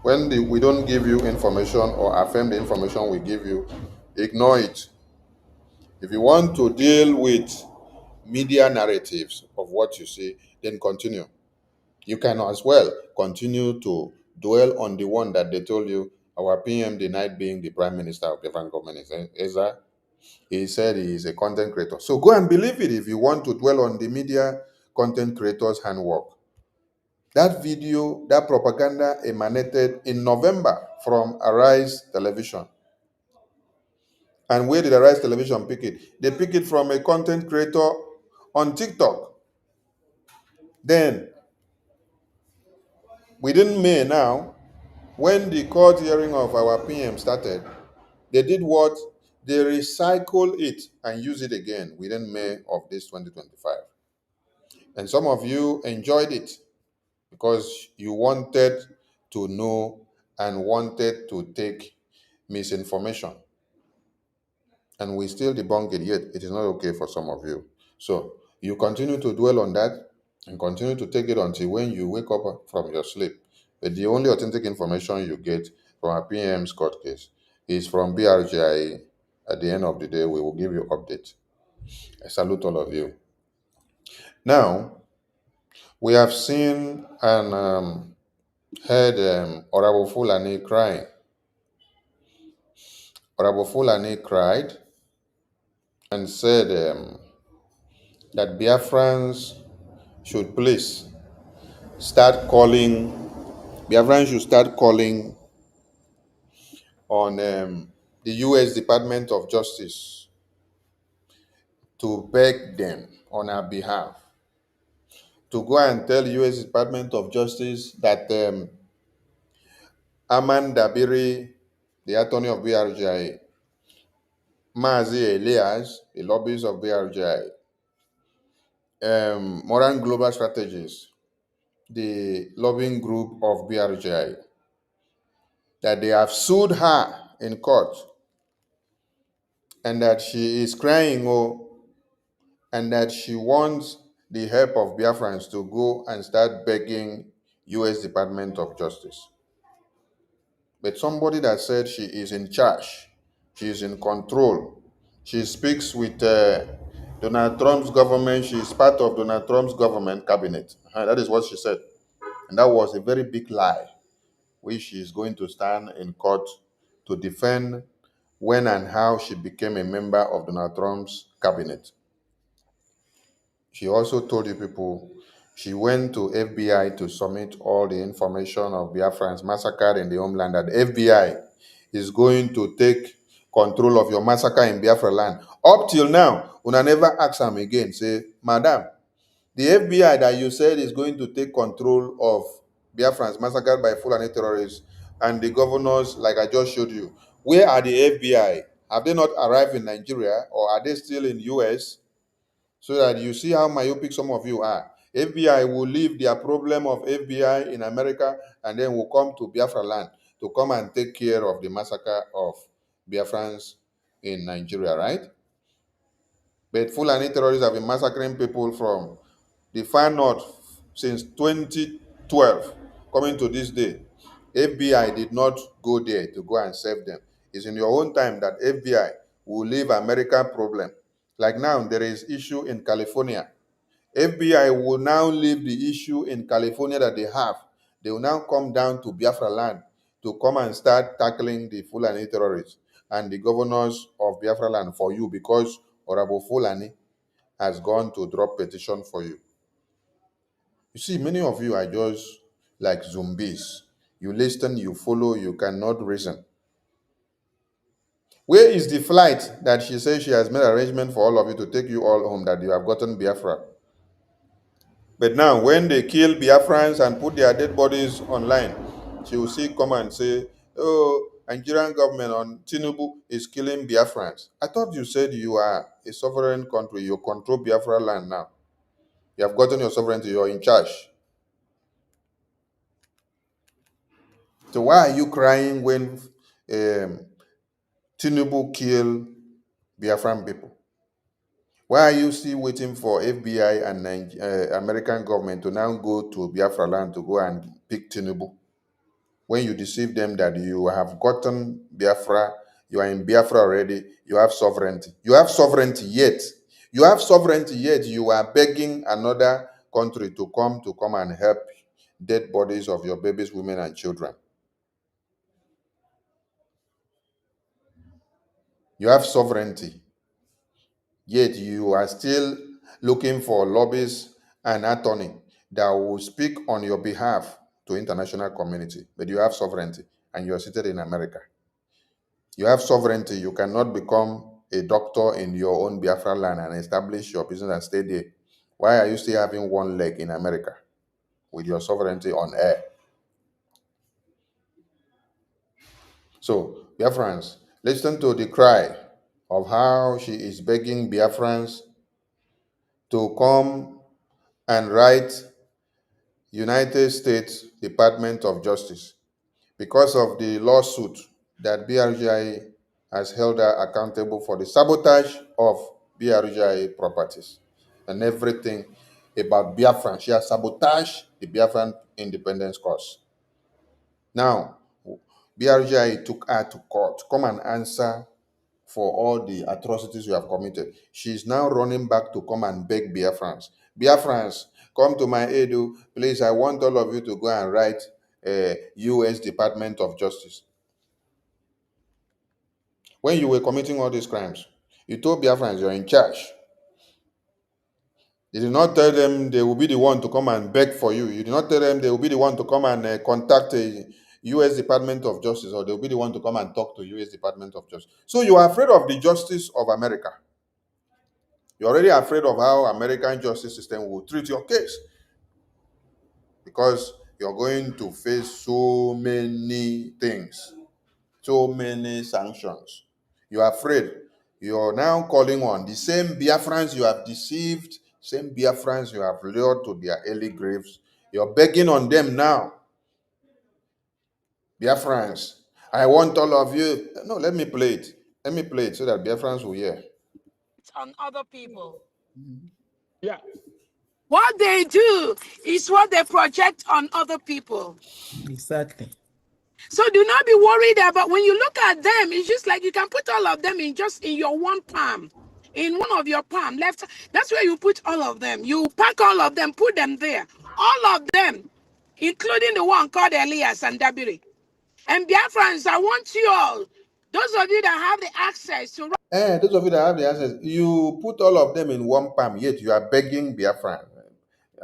When we don't give you information or affirm the information we give you, ignore it. If you want to deal with media narratives of what you see, then continue. You can as well continue to dwell on the one that they told you our PM denied being the Prime Minister of the Van government. He said he is a content creator. So go and believe it if you want to dwell on the media content creators' handwork. That video, that propaganda emanated in November from Arise Television. And where did Arise Television pick it? They pick it from a content creator on TikTok. Then, within May now, when the court hearing of our PM started, they did what? They recycle it and use it again within May of this 2025. And some of you enjoyed it because you wanted to know and wanted to take misinformation. And we still debunk it, yet it is not okay for some of you. So you continue to dwell on that and continue to take it until when you wake up from your sleep. But the only authentic information you get from a PM's court case is from BRGI. At the end of the day, we will give you update. I salute all of you. Now, we have seen and heard Honorable Fulani crying. Honorable Fulani cried and said that Biafrans should please start calling, Biafrans should start calling on the U.S. Department of Justice to beg them on our behalf to go and tell U.S. Department of Justice that Aman Dabiri, the attorney of BRGI, Mazi Elias, the lobbyist of BRGI, Moran Global Strategies, the lobbying group of BRGI, that they have sued her in court and that she is crying, and that she wants the help of Biafrans to go and start begging U.S. Department of Justice. But somebody that said she is in charge, she is in control, she speaks with Donald Trump's government, she is part of Donald Trump's government cabinet. That is what she said. And that was a very big lie, which she is going to stand in court to defend when and how she became a member of Donald Trump's cabinet. She also told you people she went to FBI to submit all the information of Biafrans massacred in the homeland, that FBI is going to take control of your massacre in Biafra land. Up till now, una never ask am again, say, Madam, the FBI that you said is going to take control of Biafrans massacred by Fulani terrorists and the governors, like I just showed you, where are the FBI? Have they not arrived in Nigeria, or are they still in US? So that you see how myopic some of you are. FBI will leave their problem of FBI in America and then will come to Biafra land to come and take care of the massacre of Biafrans in Nigeria, right? But Fulani terrorists have been massacring people from the far north since 2012, coming to this day. FBI did not go there to go and save them. It's in your own time that FBI will leave America problem. Like now, there is issue in California. FBI will now leave the issue in California that they have. They will now come down to Biafra land to come and start tackling the Fulani terrorists and the governors of Biafra land for you, because Honorable Fulani has gone to drop petition for you. You see, many of you are just like zombies. You listen, you follow, you cannot reason. Where is the flight that she says she has made arrangement for all of you to take you all home, that you have gotten Biafra? But now, when they kill Biafrans and put their dead bodies online, she will see come and say, "Oh, Nigerian government on Tinubu is killing Biafrans." I thought you said you are a sovereign country. You control Biafra land now. You have gotten your sovereignty. You're in charge. So why are you crying when Tinubu kill Biafran people? Why are you still waiting for FBI and American government to now go to Biafra land to go and pick Tinubu? When you deceive them that you have gotten Biafra, you are in Biafra already, you have sovereignty. You have sovereignty yet. You have sovereignty yet. You are begging another country to come and help dead bodies of your babies, women, and children. You have sovereignty, yet you are still looking for lobbyists and attorney that will speak on your behalf to international community. But you have sovereignty, and you are seated in America. You have sovereignty. You cannot become a doctor in your own Biafra land and establish your business and stay there. Why are you still having one leg in America with your sovereignty on air? So, Biafrans, listen to the cry of how she is begging Biafrans to come and write United States Department of Justice because of the lawsuit that BRGI has held her accountable for the sabotage of BRGI properties and everything about Biafran. She has sabotaged the Biafran independence cause. Now, BRGI took her to court. Come and answer for all the atrocities you have committed. She is now running back to come and beg Biafrans. Biafrans, come to my aid, oh. Please, I want all of you to go and write U.S. Department of Justice. When you were committing all these crimes, you told Biafrans you're in charge. You did not tell them they will be the one to come and beg for you. You did not tell them they will be the one to come and contact a U.S. Department of Justice, or they will be the one to come and talk to U.S. Department of Justice. So you are afraid of the justice of America. You're already afraid of how American justice system will treat your case, because you're going to face so many things, so many sanctions. You're afraid. You're now calling on the same Biafrans you have deceived, same Biafrans you have lured to their early graves. You're begging on them now. Biafrans, I want all of you. No, let me play it. Let me play it so that Biafrans will hear. On other people. Yeah. What they do is what they project on other people. Exactly. So do not be worried about, when you look at them, it's just like you can put all of them in just in your one palm. In one of your palm, left. That's where you put all of them. You pack all of them, put them there. All of them, including the one called Elias and Dabiri. And Biafrans, I want you all, those of you that have the access to Those of you that have the access, you put all of them in one palm, yet you are begging Biafran.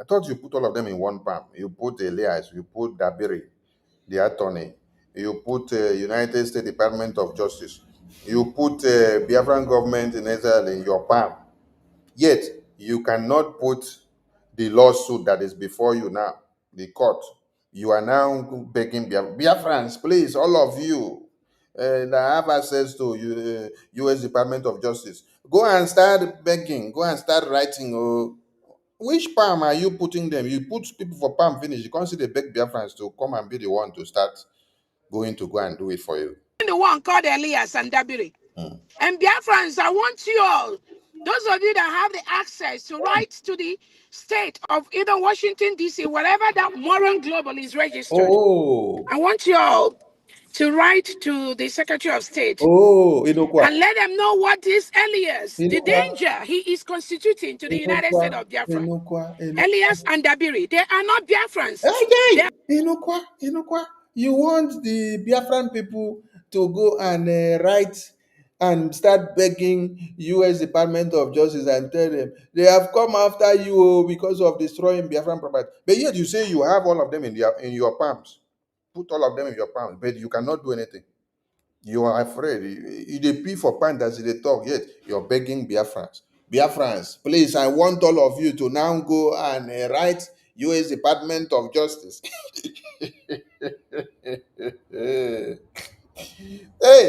I thought you put all of them in one palm. You put Elias, you put Dabiri, the attorney, you put United States Department of Justice, you put Biafran government in Israel in your palm. Yet you cannot put the lawsuit that is before you now, the court. You are now begging Biafrans, please, all of you that have access to U.S. Department of Justice, go and start begging, go and start writing. Which palm are you putting them? You put people for palm finish. You can't see the beg Biafrans to come and be the one to start going to go and do it for you. the one called Elias and Dabiri. And Biafrans, I want you all, those of you that have the access to write to the state of either Washington, D.C., wherever that moron global is registered. I want you all to write to the Secretary of State and let them know what this Elias, the danger he is constituting to the United States of Biafra. Elias and Dabiri, they are not Biafrans. You want the Biafran people to go and write and start begging U.S. Department of Justice and tell them they have come after you because of destroying Biafran property. But yet you say you have all of them in your palms. Put all of them in your palms, but you cannot do anything. You are afraid. You dey pee for pant as they talk, yet you're begging Biafrans. Biafrans, please, I want all of you to now go and write U.S. Department of Justice. Hey,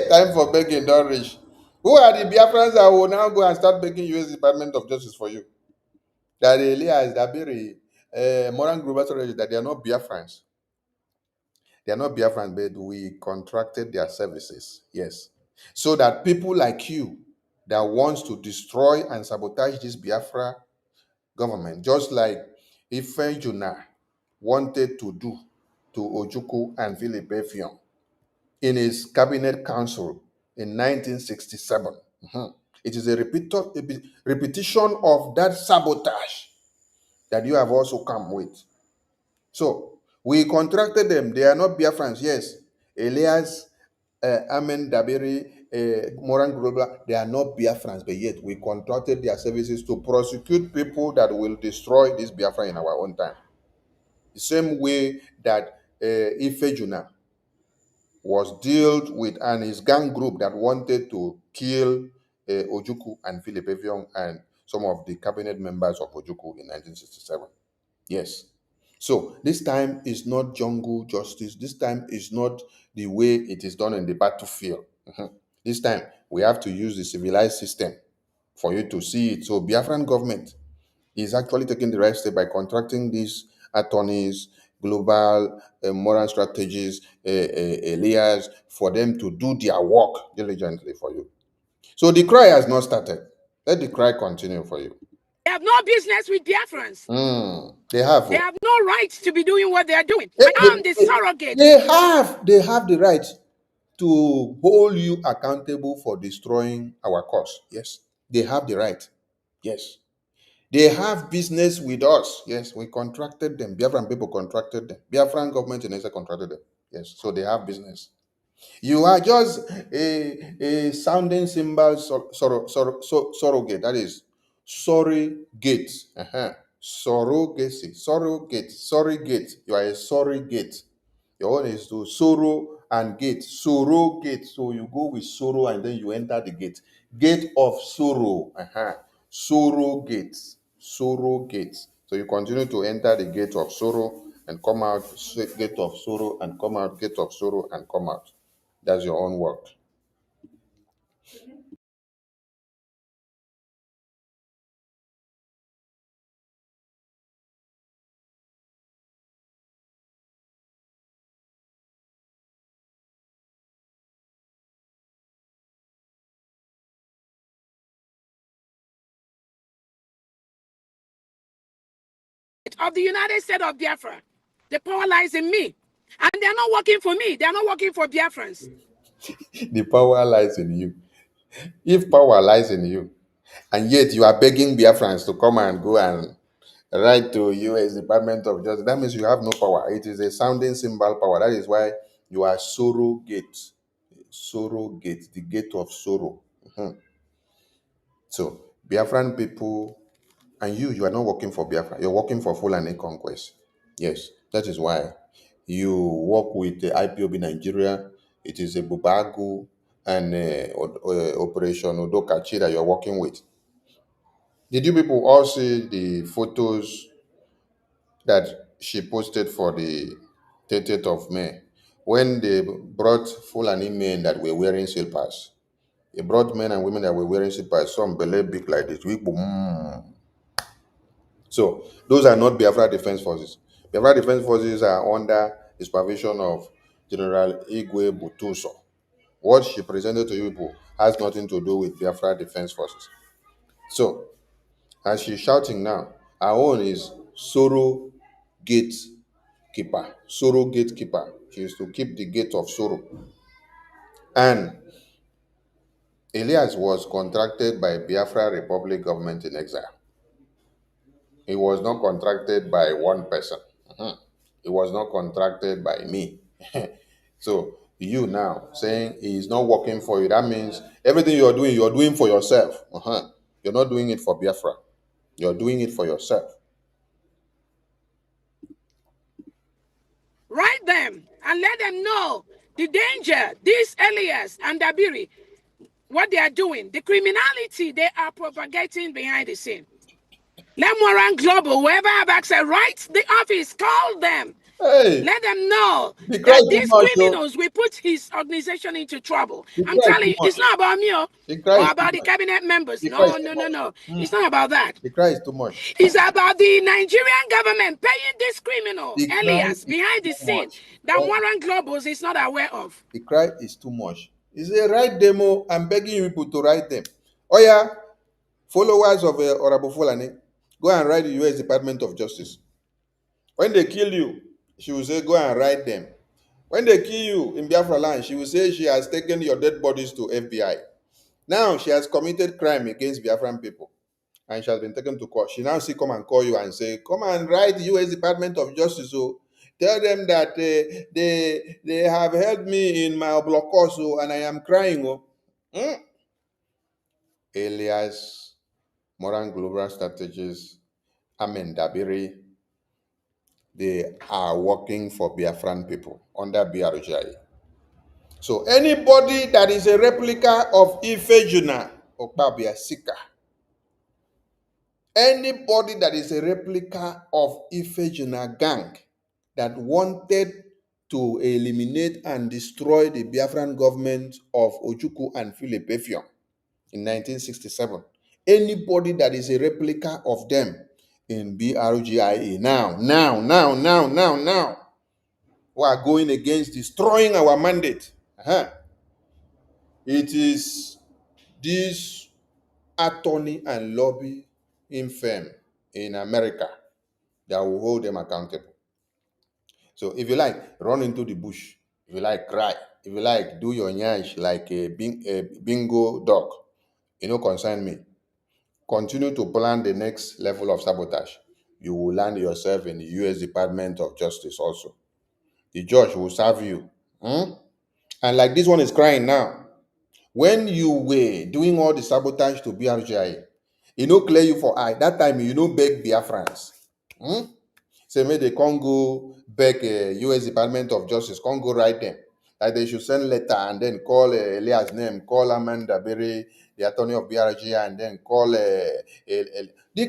time for begging, don't reach. Who are the Biafrans that will now go and start begging U.S. Department of Justice for you? That Elias, Dabiri, Moran Global Storage, that they are not Biafrans. They are not Biafrans, but we contracted their services. Yes. So that people like you that wants to destroy and sabotage this Biafra government, just like Ife Juna wanted to do to Ojukwu and Philip Effiong in his cabinet council in 1967. It is a repetition of that sabotage that you have also come with. So we contracted them. They are not Biafrans. Yes, Elias, Amen Dabiri, Moran Global, they are not Biafrans, but yet we contracted their services to prosecute people that will destroy this Biafra in our own time. The same way that Ifejuna was dealt with and his gang group that wanted to kill Ojukwu and Philip Effiong and some of the cabinet members of Ojukwu in 1967. Yes. So this time is not jungle justice. This time is not the way it is done in the battlefield. This time we have to use the civilized system for you to see it. So Biafran government is actually taking the right step by contracting these attorneys, global moral strategies, layers for them to do their work diligently for you. So the cry has not started. Let the cry continue for you. They have no business with Biafrans. They have. They have no right to be doing what they are doing. They, I am the surrogate. they have the right to hold you accountable for destroying our cause. Yes. They have the right. Yes. They have business with us. Yes, we contracted them. Biafran people contracted them. Biafran government in Nigeria contracted them. Yes, so they have business. You are just a sounding cymbal surrogate. That is surrogate. Surrogacy. Surrogate. You are a surrogate. Your own is to sorrow and gate. Surrogate. So you go with sorrow and then you enter the gate. Gate of sorrow. Surrogate. Surrogate. So you continue to enter the gate of sorrow and come out, gate of sorrow and come out, gate of sorrow and come out. That's your own work. Of the United States of Biafra. The power lies in me. And they're not working for me. They're not working for Biafrans. The power lies in you. If power lies in you, and yet you are begging Biafrans to come and go and write to U.S. Department of Justice, that means you have no power. It is a sounding symbol power. That is why you are sorrow gate. Sorrow gate, the gate of sorrow. So, Biafran people, and you are not working for Biafra. You're working for Fulani conquest. Yes, that is why you work with the IPOB Nigeria. It is a Bubagu and Operation Odokachi that you're working with. Did you people all see the photos that she posted for the 30th of May when they brought Fulani men that were wearing slippers? They brought men and women that were wearing slippers, some belly big like this. So those are not Biafra Defense Forces. Biafra Defense Forces are under the supervision of General Igwe Butuso. What she presented to you people has nothing to do with Biafra Defense Forces. So, as she's shouting now, our own is Sorrow Gatekeeper. Sorrow Gatekeeper. She is to keep the gate of sorrow. And Elias was contracted by Biafra Republic government in exile. He was not contracted by one person. It was not contracted by me. So you now saying he's not working for you, that means everything you're doing for yourself. You're not doing it for Biafra. You're doing it for yourself. Write them and let them know The danger, this Elias and Dabiri, what they are doing, the criminality they are propagating behind the scene. Let Moran Global, whoever have access, write the office, call them. Hey, Let them know the cry that is too these much, oh. criminals will put his organization into trouble. The I'm cry is telling too you, much. it's not about me The cry or is too about the much. cabinet members. The cry is No, too no, no, much. no. It's not about that. The cry is too much. It's about the Nigerian government paying this criminal, The cry Elias, is behind the too scene much. that Moran Globals is not aware of. The cry is too much. It's a right demo. I'm begging you people to write them. Oh yeah, followers of Honorable Fulani, go and write the U.S. Department of Justice. When they kill you, she will say, go and write them. When they kill you in Biafra land, she will say she has taken your dead bodies to FBI. Now she has committed crime against Biafran people and she has been taken to court. She now see come and call you and say, come and write U.S. Department of Justice. So tell them that they have held me in my blockhouse and I am crying. Oh. Alias Moran Global Strategies, Amen Dabiri, they are working for Biafran people under Brgie. So anybody that is a replica of Ifejuna Okpabia Sika, anybody that is a replica of Ifejuna gang that wanted to eliminate and destroy the Biafran government of Ojukwu and Philip Effiong in 1967, anybody that is a replica of them in BRGIA now, who are going against destroying our mandate. It is this attorney and lobby firm in America that will hold them accountable. So if you like, run into the bush. If you like, cry. If you like, do your nyash like a bingo dog. You know, concern me. Continue to plan the next level of sabotage. You will land yourself in the U.S. Department of Justice also. The judge will serve you. And like this one is crying now. When you were doing all the sabotage to BRGI, you know, clear you for eye. That time, you know, beg Biafrans. Say, may they can't go beg U.S. Department of Justice, can't go write them. Like they should send letter and then call Elias' name, call Amanda Berry, the attorney of BRGI, and then call the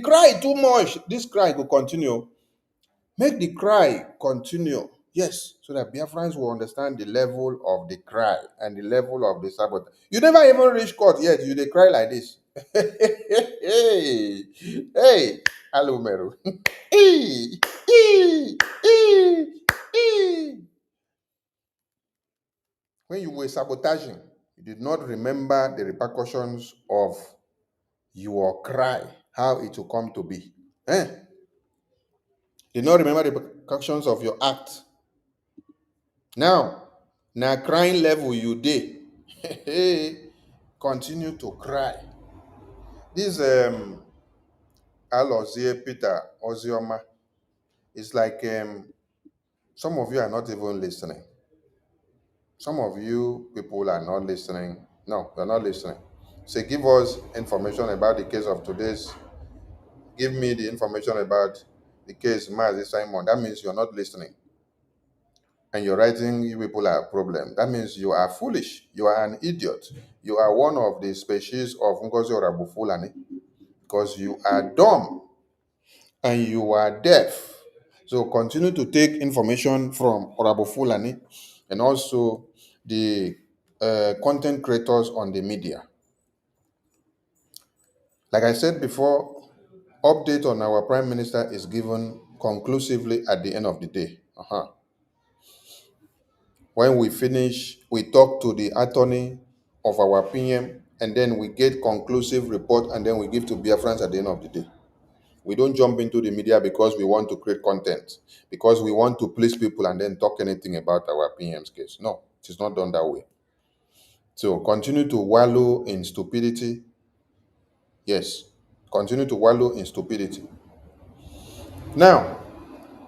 cry too much. This cry will continue. Make the cry continue. Yes, so that Biafrans will understand the level of the cry and the level of the sabotage. You never even reach court yet. You they cry like this. Hey, hello, Meru. When you were sabotaging, you did not remember the repercussions of your cry, how it will come to be. Did not remember the repercussions of your act. Now crying level you did. Continue to cry. This Alozie Peter Ozioma is like some of you are not even listening. Some of you people are not listening. No, you're not listening. So give us information about the case of today's. Give me the information about the case Mazi Simon. That means you're not listening. And you're writing you people are a problem. That means you are foolish. You are an idiot. You are one of the species of Ngozi Orabu Fulani because you are dumb and you are deaf. So continue to take information from Orabu Fulani and also the content creators on the media. Like I said before, update on our Prime Minister is given conclusively at the end of the day. When we finish, we talk to the attorney of our PM, and then we get conclusive report, and then we give to Biafrans at the end of the day. We don't jump into the media because we want to create content, because we want to please people and then talk anything about our PM's case. No, it is not done that way. So continue to wallow in stupidity. Yes, continue to wallow in stupidity. Now,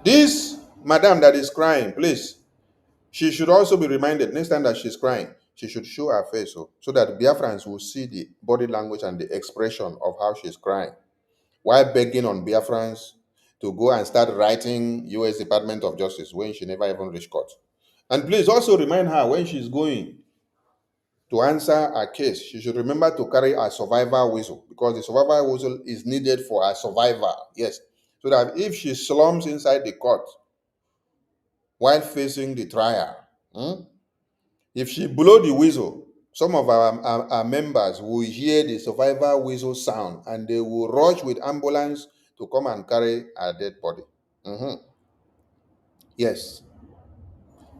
this madam that is crying, please, she should also be reminded next time that she's crying, she should show her face so that Biafrans will see the body language and the expression of how she's crying. While begging on Biafrans to go and start writing U.S. Department of Justice when she never even reached court. And please also remind her when she's going to answer a case, she should remember to carry a survivor whistle, because the survivor whistle is needed for a survivor. Yes. So that if she slumps inside the court while facing the trial, if she blow the whistle, some of our members will hear the survivor whistle sound and they will rush with ambulance to come and carry a dead body. Yes.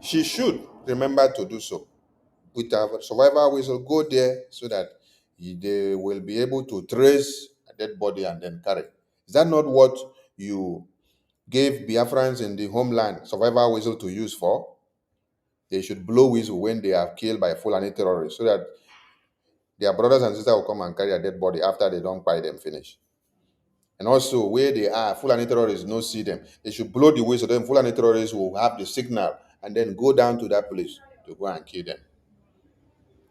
She should remember to do so. With a survivor whistle, go there so that they will be able to trace a dead body and then carry. Is that not what you gave Biafrans in the homeland survivor whistle to use for? They should blow whistle when they are killed by Fulani terrorists so that their brothers and sisters will come and carry a dead body after they don't buy them finish. And also, where they are, Fulani terrorists don't see them. They should blow the whistle, then Fulani terrorists will have the signal and then go down to that place to go and kill them.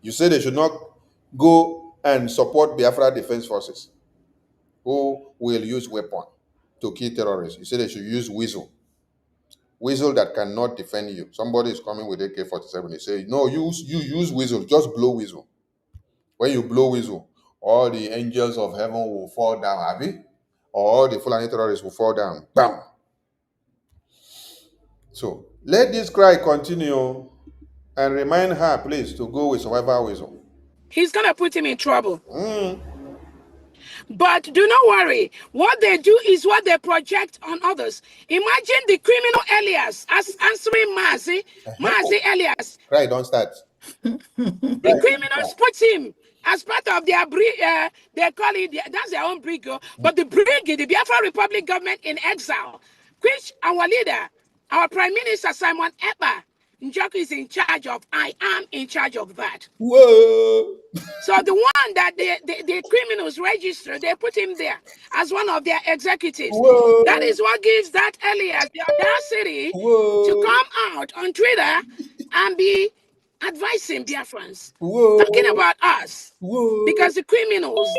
You say they should not go and support Biafra Defense Forces who will use weapon to kill terrorists. You say they should use whistle. Whistle that cannot defend you. Somebody is coming with AK-47. They say, no, you use whistle. Just blow whistle. When you blow whistle, all the angels of heaven will fall down, Abi. All the Fulani terrorists will fall down. Bam! So, let this cry continue and remind her, please, to go with survivor whistle. He's going to put him in trouble. But do not worry. What they do is what they project on others. Imagine the criminal Elias as answering Mazi Elias. Cry, don't start. The criminals put him as part of their they call it, that's their own Brgie, but the Brgie, the Biafra Republic government in exile, which our leader, our Prime Minister Simon Ekpa Njoku is in charge of. I am in charge of that. Whoa! So the one that the criminals register, they put him there as one of their executives. Whoa! That is what gives that Elias the audacity to come out on Twitter and be advising Biafrans, talking about us. Because the criminals,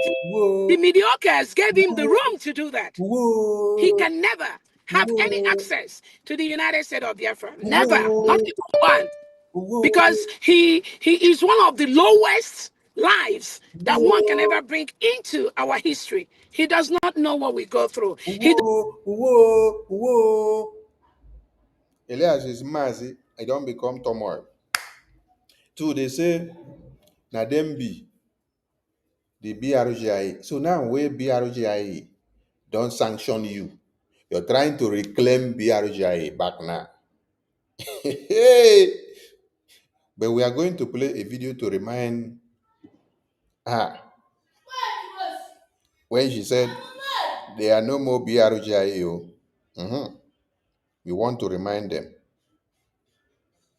the mediocres gave him the room to do that. He can never have any access to the United States of Biafra. Never, not even one. Because he is one of the lowest lives that one can ever bring into our history. He does not know what we go through. Elias is Mazi, I don't become turmoil. Two, they say, na them be the BRGIA. So now where BRGIA don't sanction you, you're trying to reclaim BRGIA back now. Hey! But we are going to play a video to remind her when she said there are no more BRGIA. We want to remind them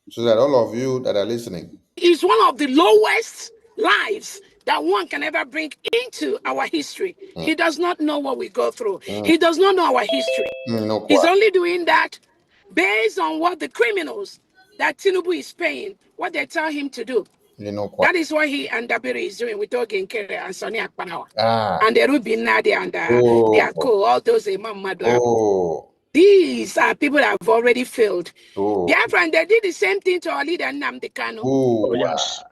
so that all of you that are listening. Is one of the lowest lives that one can ever bring into our history. He does not know what we go through. He does not know our history. He's only doing that based on what the criminals that Tinubu is paying, what they tell him to do. That is what he and Dabiri is doing with Ogen Kere and Sonny Akpanawa. And the Ruben Nadia and they are cool. All those Imam Madu. These are people that have already failed. Biafran, they did the same thing to our leader Nnamdi Kanu. Yes.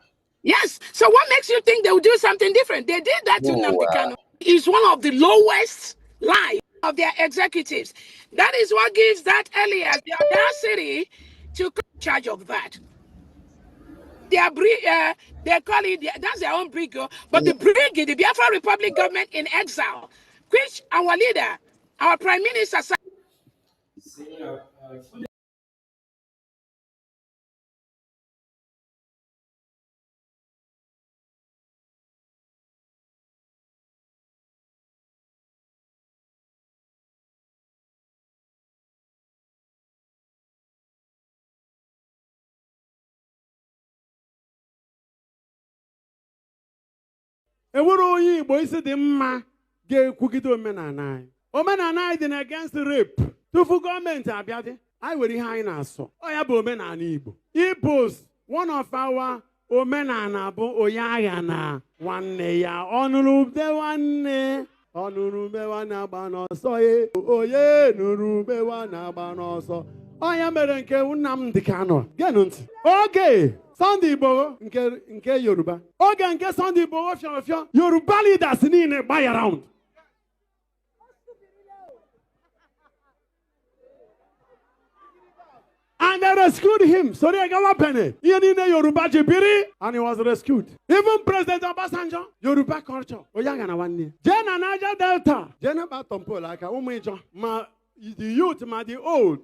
Yes. So what makes you think they will do something different? They did that to Nnamdi Kanu. He's one of the lowest lives of their executives. That is what gives that Elias the audacity to come in charge of that. They call it, that's their own Brgie, but the Brgie, the Biafra Republic government in exile, which our leader, our Prime Minister, enwere onye Igbo isi dị mma ga-ekwugide omenala anyị. Omenala anyị dị against rape. Tufu gọọmenti abịa dị, anyị nwere ihe anyị na-asọ. Ọ ya bụ omenala Igbo. Igbos, one of our omenala bụ onye agha na nwanne ya. Ọnụrụ ube nwanne. Ọnụrụ ube nwanne agba n'ọsọ ye. Onye nụrụ ube nwanne agba n'ọsọ. Onye mere nke Nnamdi Kanu. Geenụ ntị. Oge Sunday Igboho nke Yoruba. Oge nke Sunday Igboho fiọrọfịọ. Yoruba leaders niile gbaa ya round. And they rescued him. Sorry, I got penny. Yoruba Jibiri, and he was rescued. Even President Obasanjo, Yoruba culture. Oyangana one Jena Naja Delta. Jena Batompo like a woman. The youth, the old.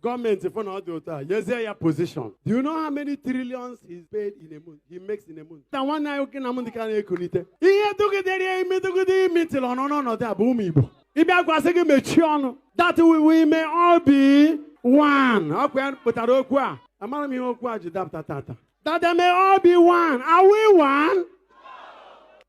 Government, if not the yes, their position. Do you know how many trillions he's paid in a month? He makes in a month. The one night, okay, I'm the kind of equity. He took it there, he made the meeting on that boomy. If I was saying, that we may all be one. That they may all be one. Are we one?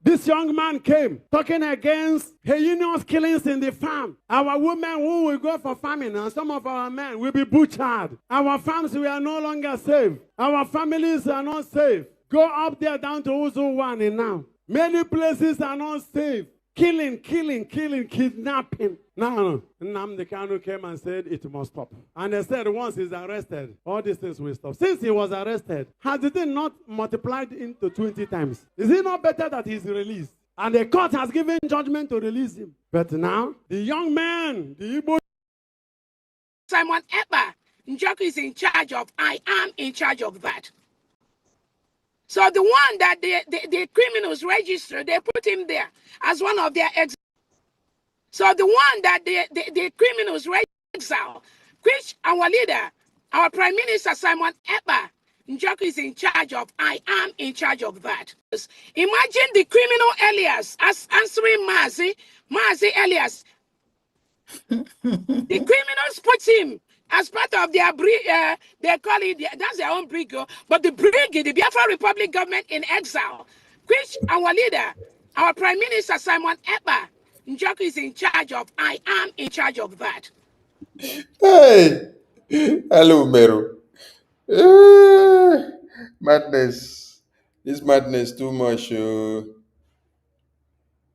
This young man came talking against heinous killings in the farm. Our women who will go for farming and some of our men will be butchered. Our farms we are no longer safe. Our families are not safe. Go up there down to Uzu 1 and now. Many places are not safe. Killing, kidnapping. No. Nnamdi Kanu came and said it must stop. And they said once he's arrested, all these things will stop. Since he was arrested, has it not multiplied into 20 times? Is it not better that he's released? And the court has given judgment to release him. But now, the young man, the Igbo Simon Ekpa, Njoku is in charge of, I am in charge of that. So the one that the criminals registered, they put him there as one of their ex. So the one that the criminals exile, which our leader, our Prime Minister Simon Ekpa, Njoku is in charge of, I am in charge of that. Imagine the criminal Elias as answering Mazi Elias. The criminals put him as part of their they call it, that's their own Brgie, but the Brgie, the Biafra Republic government in exile, which our leader, our Prime Minister Simon Ekpa, Njoku is in charge of, I am in charge of that. Hey, hello, Meru. Madness. This madness too much.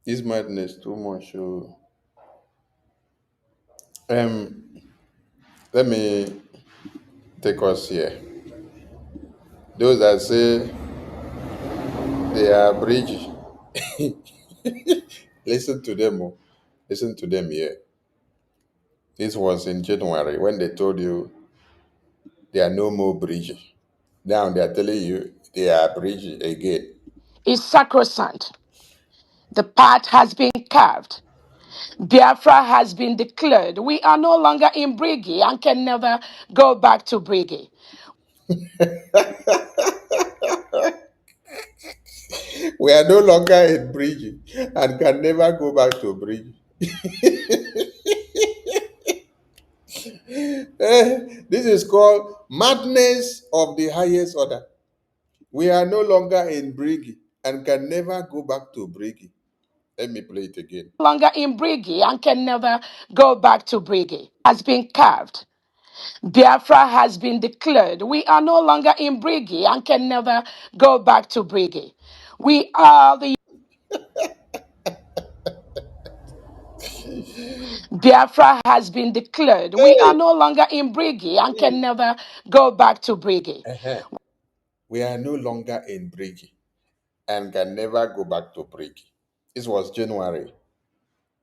This madness too much. Let me take us here. Those that say they are Brgie, listen to them. Listen to them here. This was in January when they told you there are no more Brgie. Now they are telling you they are Brgie again. It's sacrosanct. The path has been carved. Biafra has been declared. We are no longer in Brgie and can never go back to Brgie. We are no longer in Brgie and can never go back to Brgie. This is called madness of the highest order. We are no longer in Brgie and can never go back to Brgie. Let me play it again. Longer in Brgie and can never go back to Brgie. Has been carved. Biafra has been declared. We are no longer in Brgie and can never go back to Brgie. We are the Biafra has been declared. We are no longer in Brgie and can never go back to Brgie. We are no longer in Brgie and can never go back to Brgie. This was January,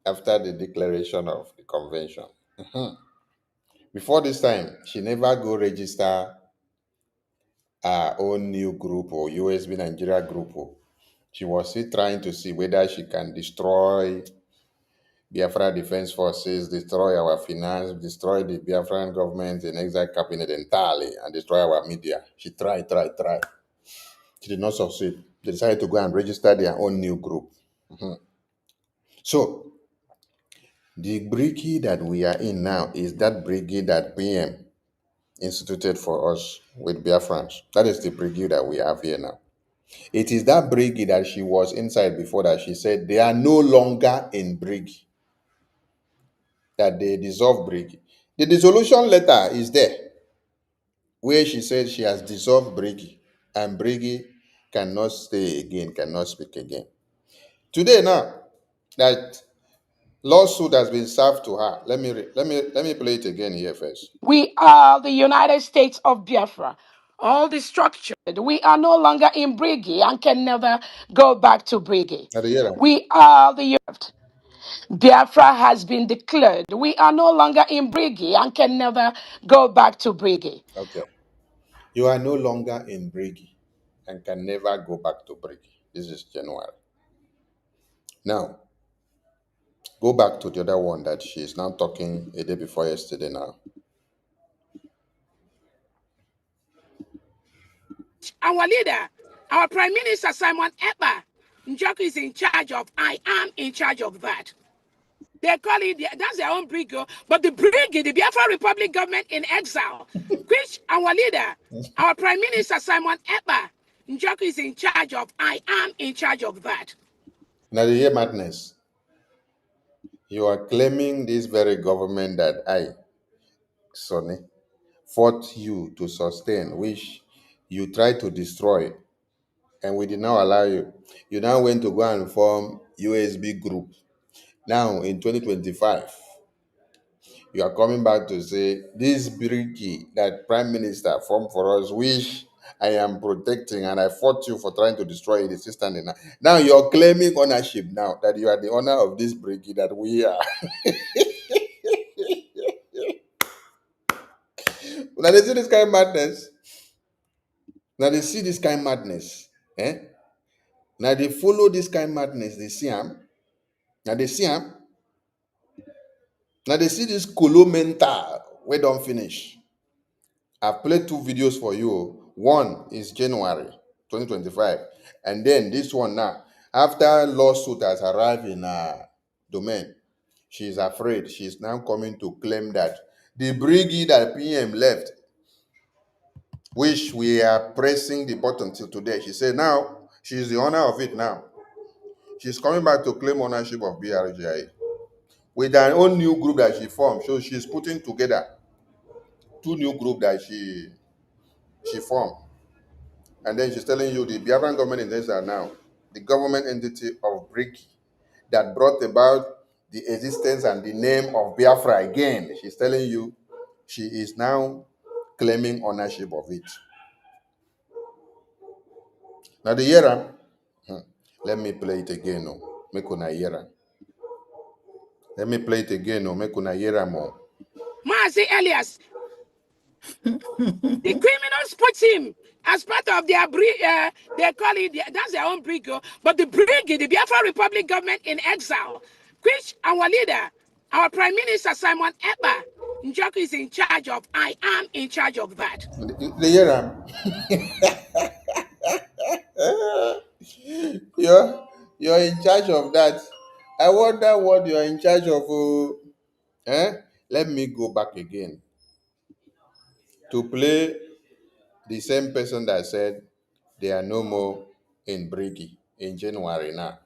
after the declaration of the convention. Before this time, she never go register her own new group or USB Nigeria group. She was still trying to see whether she can destroy Biafra Defense Forces, destroy our finance, destroy the Biafran government and exile cabinet entirely, and destroy our media. She tried. She did not succeed. They decided to go and register their own new group. So, the Brgie that we are in now is that Brgie that PM instituted for us with Biafrans. That is the Brgie that we have here now. It is that Brgie that she was inside before that she said they are no longer in Brgie, that they dissolved Brgie. The dissolution letter is there, where she said she has dissolved Brgie and Brgie cannot stay again, cannot speak again. Today now, that Lawsuit has been served to her. Let me play it again here first. We are the United States of Biafra. All the structured. We are no longer in Brgie and can never go back to Brgie. Adeyera. We are the Biafra has been declared. We are no longer in Brigi and can never go back to Brigi. Okay. You are no longer in Brigi and can never go back to Brigi. This is January. Now, go back to the other one that she is now talking a day before yesterday now. Our leader, our Prime Minister Simon Ekpa Njoku is in charge of. I am in charge of that. They call it, that's their own Brigi, but the Brigi, the Biafra Republic government in exile, which our leader, our Prime Minister Simon Ekpa Njoku is in charge of. I am in charge of that. Now, the year madness. You are claiming this very government that I, Sonny, fought you to sustain, which you tried to destroy, and we did not allow you. You now went to go and form USB group. Now, in 2025, you are coming back to say this Brigi that Prime Minister formed for us, which I am protecting, and I fought you for trying to destroy it, is still standing now. Now you're claiming ownership now that you are the owner of this Brigi that we are. Now they see this kind of madness. Now they see this kind of madness. Eh? Now they follow this kind of madness. They see him. Now they see him. Now they see this colo mental. We don't finish. I've played 2 videos for you. One is January 2025. And then this one now. After lawsuit has arrived in her domain, she's afraid. She's now coming to claim that the brigade that PM left, which we are pressing the button till today. She said now she's the owner of it now. She's coming back to claim ownership of BRGI with her own new group that she formed. So she's putting together 2 new groups that she formed. And then she's telling you the Biafran government in Israel now, the government entity of Brgie that brought about the existence and the name of Biafra again. She's telling you she is now claiming ownership of it. Now the Yera, let me play it again. No, make una Yera. Let me play it again. No, make una Yera more. Mazi Elias, the criminals put him as part of their they call it, that's their own Brigi, but the Brigi, the Biafra Republic government in exile, which our leader, our Prime Minister Simon Ekpa Njoku is in charge of. I am in charge of that. The Yera. You're in charge of that. I wonder what you're in charge of. Let me go back again to play the same person that said they are no more in Brigi in January now.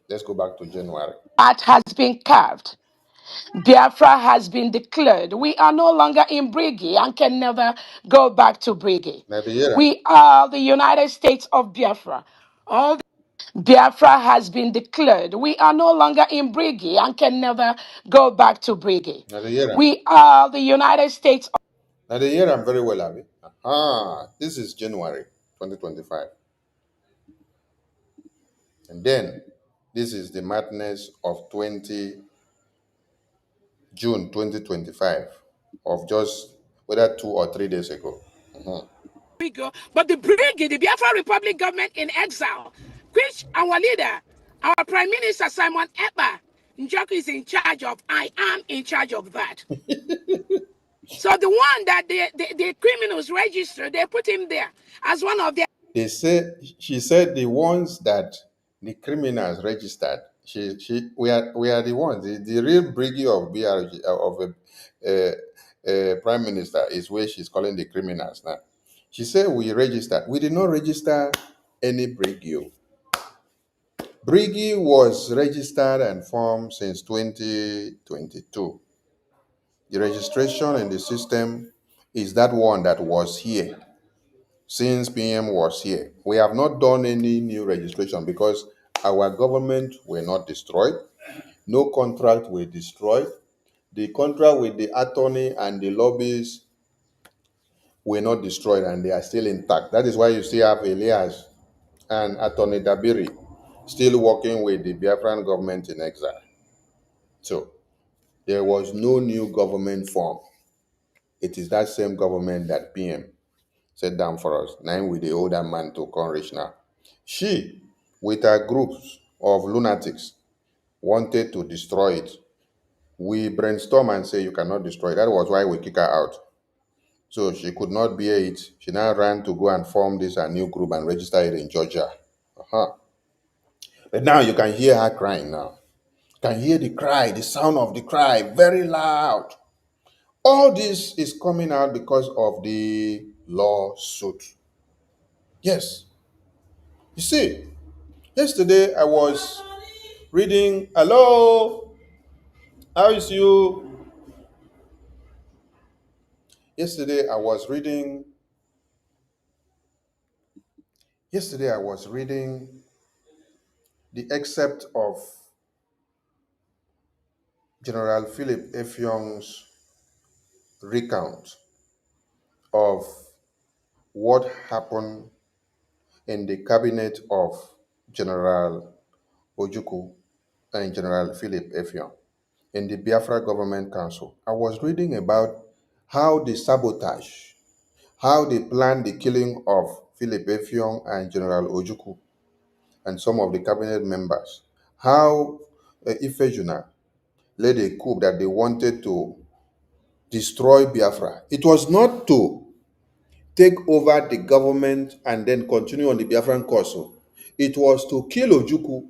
Let's go back to January. That has been carved. Biafra has been declared. We are no longer in Brigi and can never go back to Brigi. Now the Yera. We are the United States of Biafra. All Biafra has been declared. We are no longer in Brigi and can never go back to Brigi. Now the Yera. We are the United States of Now the year I'm very well, Abby. This is January 2025. And then this is the madness of June 2025, of just whether 2 or 3 days ago. Brigi, but the Brigi, the Biafra Republic government in exile, which our leader, our Prime Minister Simon Ekpa Njoku is in charge of. I am in charge of that. So the one that the criminals registered, they put him there as one of their. She said the ones that the criminals registered, we are the ones, the real brigade of BRG, of a prime minister is where she's calling the criminals now. She said we registered. We did not register any brigade. Brigade was registered and formed since 2022. The registration in the system is that one that was here since PM was here. We have not done any new registration because our government were not destroyed. No contract were destroyed. The contract with the attorney and the lobbies were not destroyed, and they are still intact. That is why you still have Elias and Attorney Dabiri still working with the Biafran government in exile. So there was no new government form. It is that same government that PM set down for us. Now with the older man to come reach now. She, with her groups of lunatics, wanted to destroy it. We brainstorm and say you cannot destroy it. That was why we kick her out. So she could not bear it. She now ran to go and form this a new group and register it in Georgia. But now you can hear her crying now. You can hear the cry, the sound of the cry, very loud. All this is coming out because of the lawsuit. Yes. You see, yesterday I was reading, hello, how is you? Yesterday I was reading the excerpt of General Philip Effiong's recount of what happened in the cabinet of General Ojukwu and General Philip Effiong in the Biafra Government Council. I was reading about how they sabotage, how they planned the killing of Philip Effiong and General Ojukwu and some of the cabinet members, how Ifejuna led a coup that they wanted to destroy Biafra. It was not to take over the government and then continue on the Biafran course. It was to kill Ojukwu,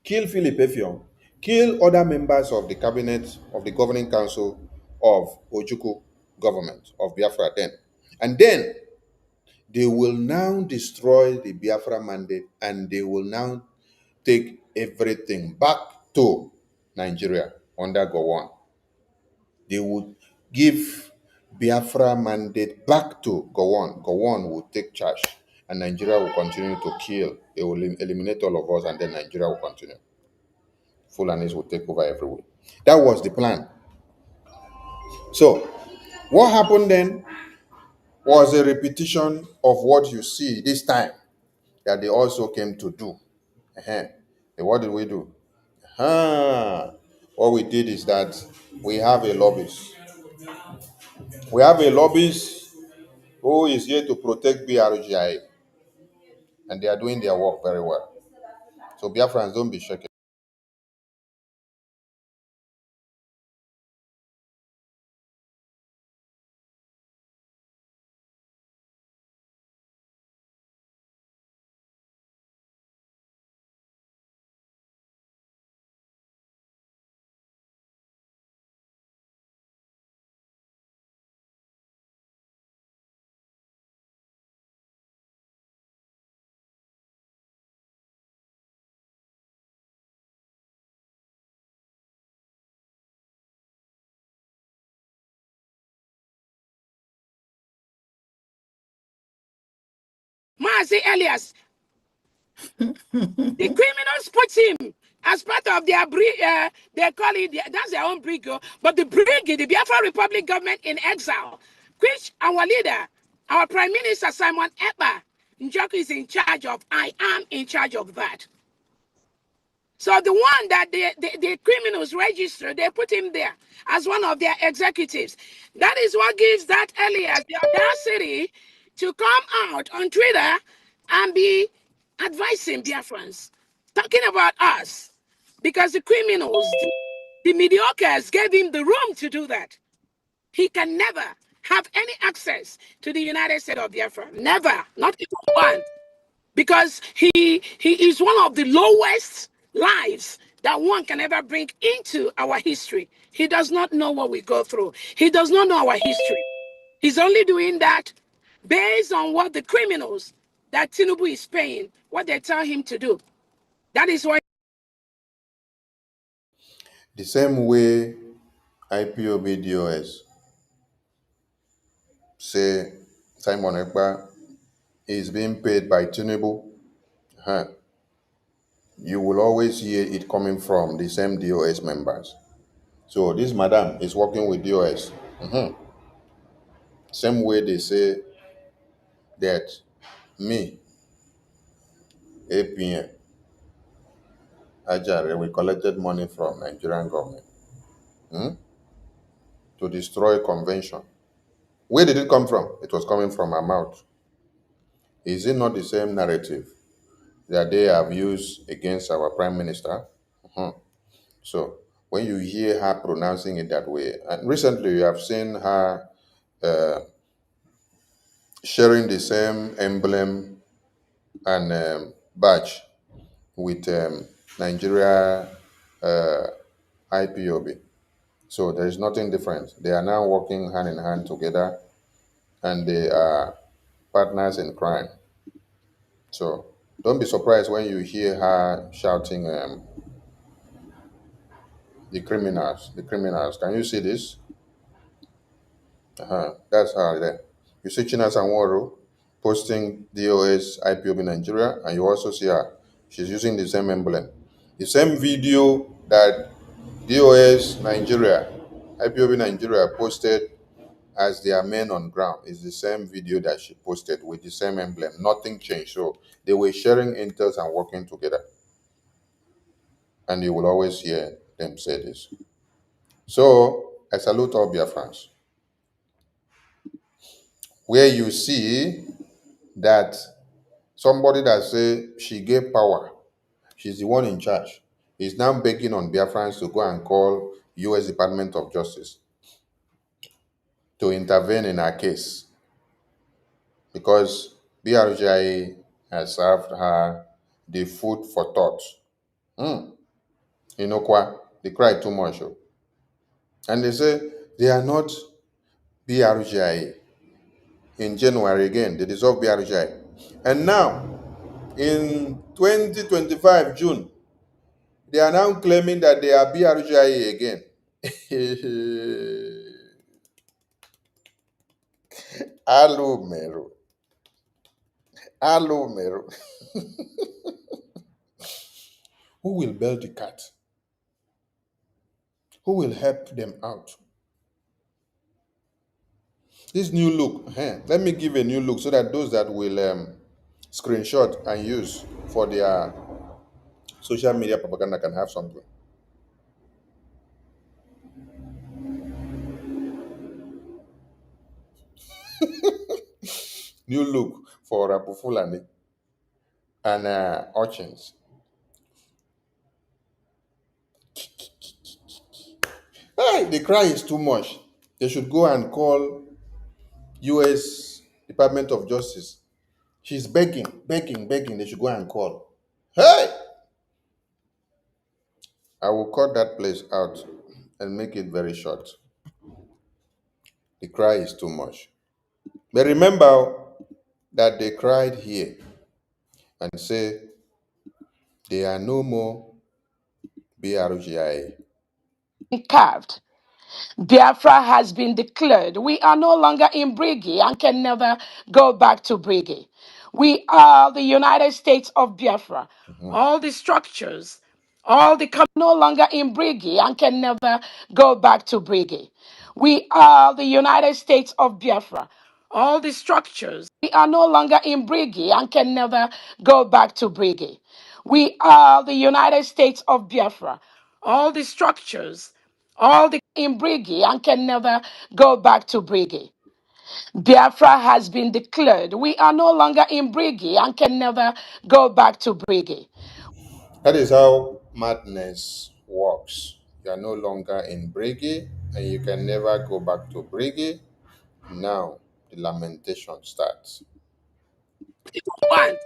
kill Philip Effiong, kill other members of the cabinet of the governing council of Ojukwu government of Biafra then. And then they will now destroy the Biafra mandate and they will now take everything back to Nigeria under Gowon. They would give Biafra mandate back to Gowon. Gowon will take charge and Nigeria will continue to kill. They will eliminate all of us and then Nigeria will continue. Fulanis will take over everywhere. That was the plan. So, what happened then was a repetition of what you see this time that they also came to do. And what did we do? What we did is that we have a lobbyist. We have a lobbyist who is here to protect BRGI, and they are doing their work very well. So Biafrans, don't be shaken. Mazi Elias, the criminals put him as part of their they call it, that's their own Brgie, but the Brgie, the Biafra Republic government in exile, which our leader, our Prime Minister Simon Ekpa Njoku is in charge of. I am in charge of that. So the one that the criminals registered, they put him there as one of their executives. That is what gives that Elias the audacity to come out on Twitter and be advising Biafrans, talking about us. Because the criminals, the mediocres, gave him the room to do that. He can never have any access to the United States of Biafra. Never. Not even one. Because he is one of the lowest lives that one can ever bring into our history. He does not know what we go through. He does not know our history. He's only doing that based on what the criminals that Tinubu is paying, what they tell him to do. That is why. The same way IPOB DOS say Simon Ekpa is being paid by Tinubu. you will always hear it coming from the same DOS members. So this madam is working with DOS. Same way they say that me, APM, Ajare, we collected money from Nigerian government to destroy convention. Where did it come from? It was coming from her mouth. Is it not the same narrative that they have used against our prime minister? So when you hear her pronouncing it that way, and recently you have seen her sharing the same emblem and badge with Nigeria IPOB. So there is nothing different. They are now working hand in hand together, and they are partners in crime. So don't be surprised when you hear her shouting, the criminals, the criminals. Can you see this? That's her there. You see China Sanworo posting DOS IPOB Nigeria, and you also see her. She's using the same emblem. The same video that DOS Nigeria, IPOB Nigeria posted as their men on ground is the same video that she posted with the same emblem. Nothing changed. So they were sharing intels and working together. And you will always hear them say this. So I salute all Biafrans. Where you see that somebody that say she gave power, she's the one in charge, is now begging on Biafrans to go and call U.S. Department of Justice to intervene in her case because BRGI has served her the food for thought. You know what? They cry too much. Oh. And they say they are not BRGI. In January again, they dissolved BRGI. And now, in 2025, June, they are now claiming that they are BRGI again. Hello, Mero. Hello, Mero. Who will bail the cat? Who will help them out? This new look, let me give a new look so that those that will screenshot and use for their social media propaganda can have something. New look for Rapu Fulani and urchins. Hey, the cry is too much. They should go and call U.S. Department of Justice. She's begging. They should go and call. Hey! I will cut that place out and make it very short. The cry is too much. But remember that they cried here and say they are no more BRGI. Carved. Biafra has been declared. We are no longer in Brgie and can never go back to Brgie. We are the United States of Biafra. All the structures, no longer in Brgie and can never go back to Brgie. We are the United States of Biafra. All the structures, we are no longer in Brgie and can never go back to Brgie. We are the United States of Biafra. All the structures, in Brgie and can never go back to Brgie. Biafra has been declared. We are no longer in Brgie and can never go back to Brgie. That is how madness works. You are no longer in Brigi and you can never go back to Brigi. Now the lamentation starts. One,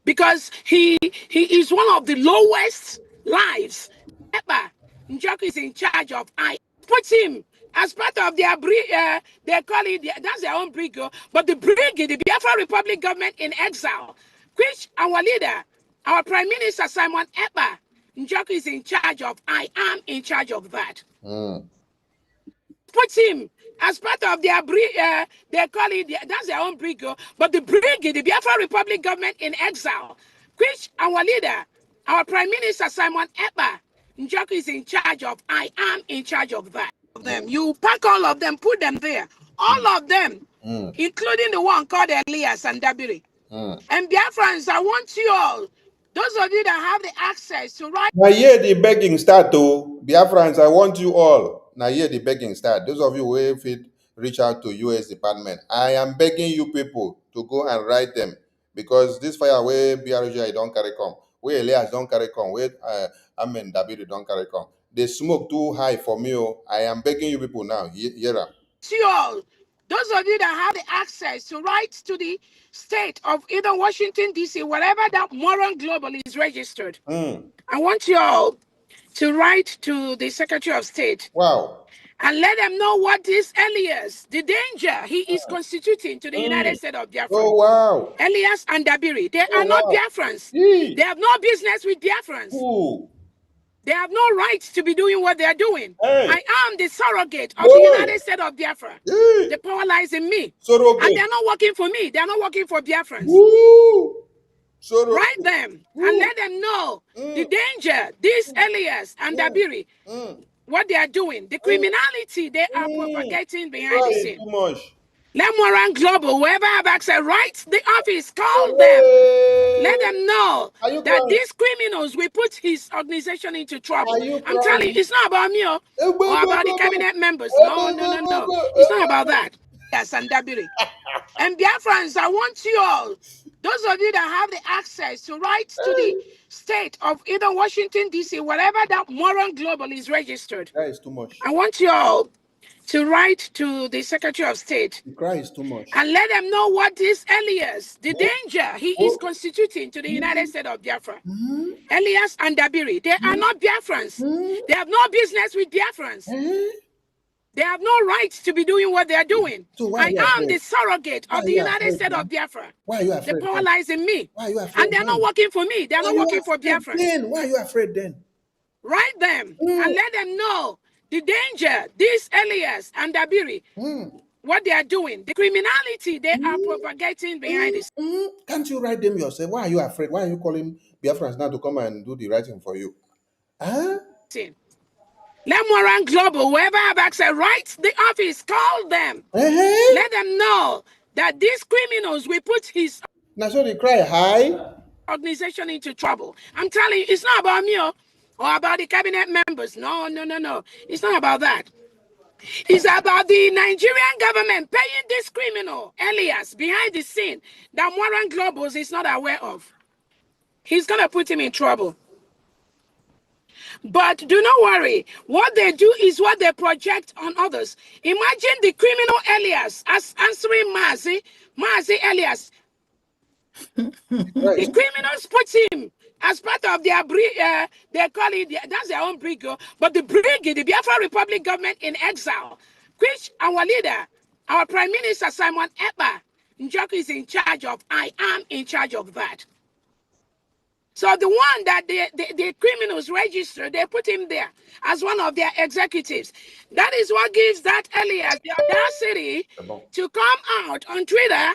because he is one of the lowest lives ever. Njoku is in charge of I. Put him as part of their they call it that's their own brig, but the brig, the Biafra Republic government in exile, which our leader, our Prime Minister Simon Ekpa, Njoku is in charge of. I am in charge of that. Put him as part of their they call it that's their own brig, but the brig, the Biafra Republic government in exile, which our leader, Our Prime Minister Simon Ekpa Njoku is in charge of. I am in charge of that. You pack all of them, put them there. All of them, including the one called Elias and Dabiri. And Biafrans, I want you all, those of you that have the access to write. Now here the begging start to Biafrans, I want you all. Now here the begging start. Those of you who if it reach out to US Department, I am begging you people to go and write them because this fire where BRG don't carry come, where Elias don't carry come, where Amen David don't carry come. The smoke too high for me. Oh. I am begging you people now. Here. You all, those of you that have the access to write to the state of either Washington, D.C., wherever that moron global is registered, I want you all to write to the Secretary of State. Wow. And let them know what this Elias, the danger he is constituting to the United States of Biafra. Oh, wow. Elias and Dabiri, they are not Biafrans. They have no business with Biafrans. Ooh. They have no right to be doing what they are doing. Hey. I am the surrogate of the United States of Biafra. Hey. The power lies in me. Surrogate. And they're not working for me. They're not working for Biafrans. Woo. Write them and let them know the danger, this Elias and Dabiri, what they are doing, the criminality they are propagating behind the scene. Too much. Lemoran Global, whoever have access, write the office, call them. Let them know that these criminals will put his organization into trouble. I'm telling you, it's not about me or about the cabinet members. No. It's not about that. Yes, and Dabiri. And Biafrans, I want you all, those of you that have the access to write to the state of either Washington, D.C., wherever that moron global is registered. That is too much. I want you all to write to the Secretary of State. The cry is too much. And let them know what this Elias, the danger he is constituting to the United States of Biafra. Elias and Dabiri, they are not Biafrans. They have no business with Biafrans. They have no right to be doing what they are doing. So I am the surrogate of the United States of Biafra. Why are you afraid? The power lies in me. Why are you afraid? And they're not working for me. They're not working for Biafrans. Then why are you afraid then? Write them and let them know the danger, this Elias and Dabiri, what they are doing, the criminality they are propagating behind this. Can't you write them yourself? Why are you afraid? Why are you calling Biafrans now to come and do the writing for you? Huh? Lemoran Global, whoever have access, write the office, call them. Let them know that these criminals will put his Now so they cry high organization into trouble. I'm telling you, it's not about me or about the cabinet members. No. It's not about that. It's about the Nigerian government paying this criminal, Elias, behind the scene that Moran Globals is not aware of. He's going to put him in trouble. But do not worry. What they do is what they project on others. Imagine the criminal Elias as answering Mazi Elias. The criminals put him as part of their they call it, that's their own Brgie, but the Brgie, the Biafra Republic government in exile, which our leader, our Prime Minister Simon Ekpa Njoku is in charge of. I am in charge of that. So the one that the criminals register, they put him there as one of their executives. That is what gives that Elias the audacity to come out on Twitter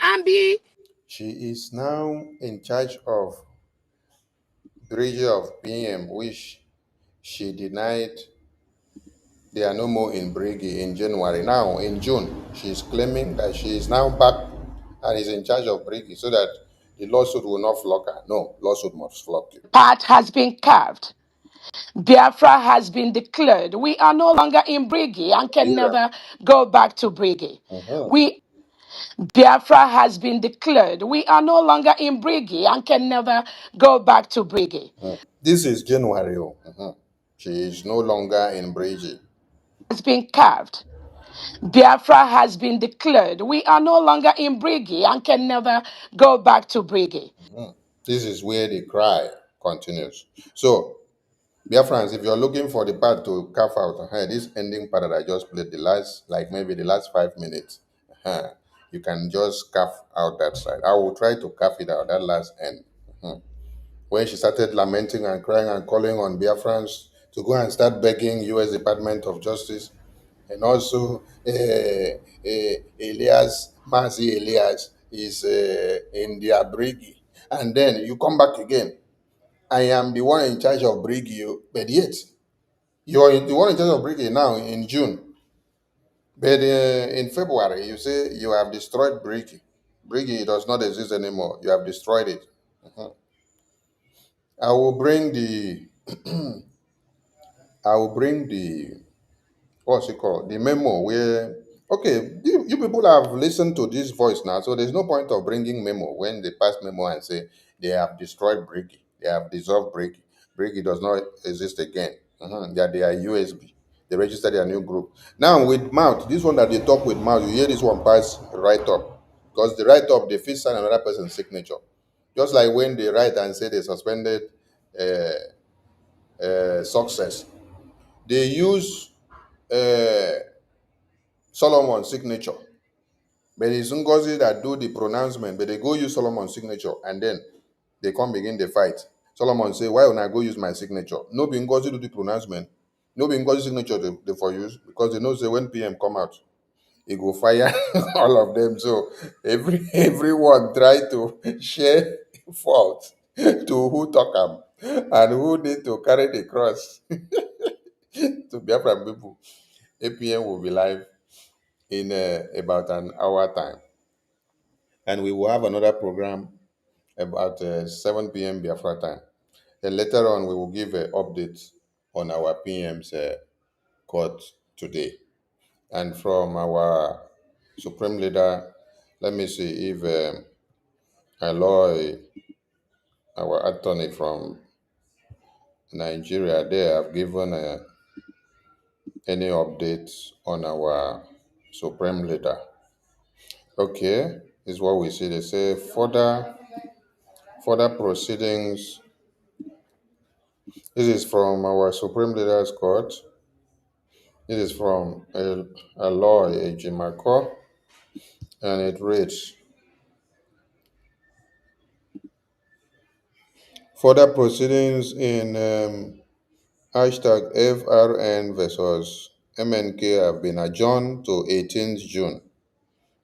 and be. She is now in charge of Brgie of PM, which she denied they are no more in Brgie in January. Now, in June, she is claiming that she is now back and is in charge of Brgie so that the lawsuit will not flog her. No, lawsuit must flog you. Path has been carved. Biafra has been declared. We are no longer in Brgie and can never go back to Brgie. Biafra has been declared. We are no longer in Brgie and can never go back to Brgie. This is January. She is no longer in Brgie. Has been carved. Biafra has been declared. We are no longer in Brgie and can never go back to Brgie. This is where the cry continues. So, Biafrans, if you're looking for the part to carve out, this ending part that I just played, the last, like maybe the last 5 minutes, you can just carve out that side. I will try to carve it out, that last end. When she started lamenting and crying and calling on Biafrans to go and start begging U.S. Department of Justice, and also Mazi Elias is in their Brgie. And then you come back again I am the one in charge of Brgie, but yet you're the one in charge of Brgie now in June. But in February, you say you have destroyed Brgie. Brgie does not exist anymore. You have destroyed it. Mhm. I will bring the I will bring the what's it called? The memo where okay, you people have listened to this voice now, so there's no point of bringing memo when they pass memo and say they have destroyed Brigi, they have dissolved Brigi. Brigi does not exist again. That they are USB. They registered their new group. Now with mouth, this one that they talk with mouth, you hear this one pass right up. Because the write up, they fit sign another person's signature. Just like when they write and say they suspended success. They use uh, Solomon's signature. But it's Ngozi that do the pronouncement, but they go use Solomon's signature and then they come begin the fight. Solomon say, why when I go use my signature? No be Ngozi do the pronouncement. No be Ngozi signature they for use because they know say when PM come out, he go fire all of them. So everyone try to share fault to who talk am and who need to carry the cross to Biafran people. APM will be live in about an hour time. And we will have another program about 7 p.m. Biafra time. Then later on, we will give an update on our PM's court today. And from our Supreme Leader, let me see if Aloy, our attorney from Nigeria, they have given any updates on our Supreme Leader. Okay, this is what we see. They say further proceedings. This is from our Supreme Leader's Court. This is from Aloy Ejimako, and it reads, further proceedings in hashtag FRN versus MNK have been adjourned to 18th June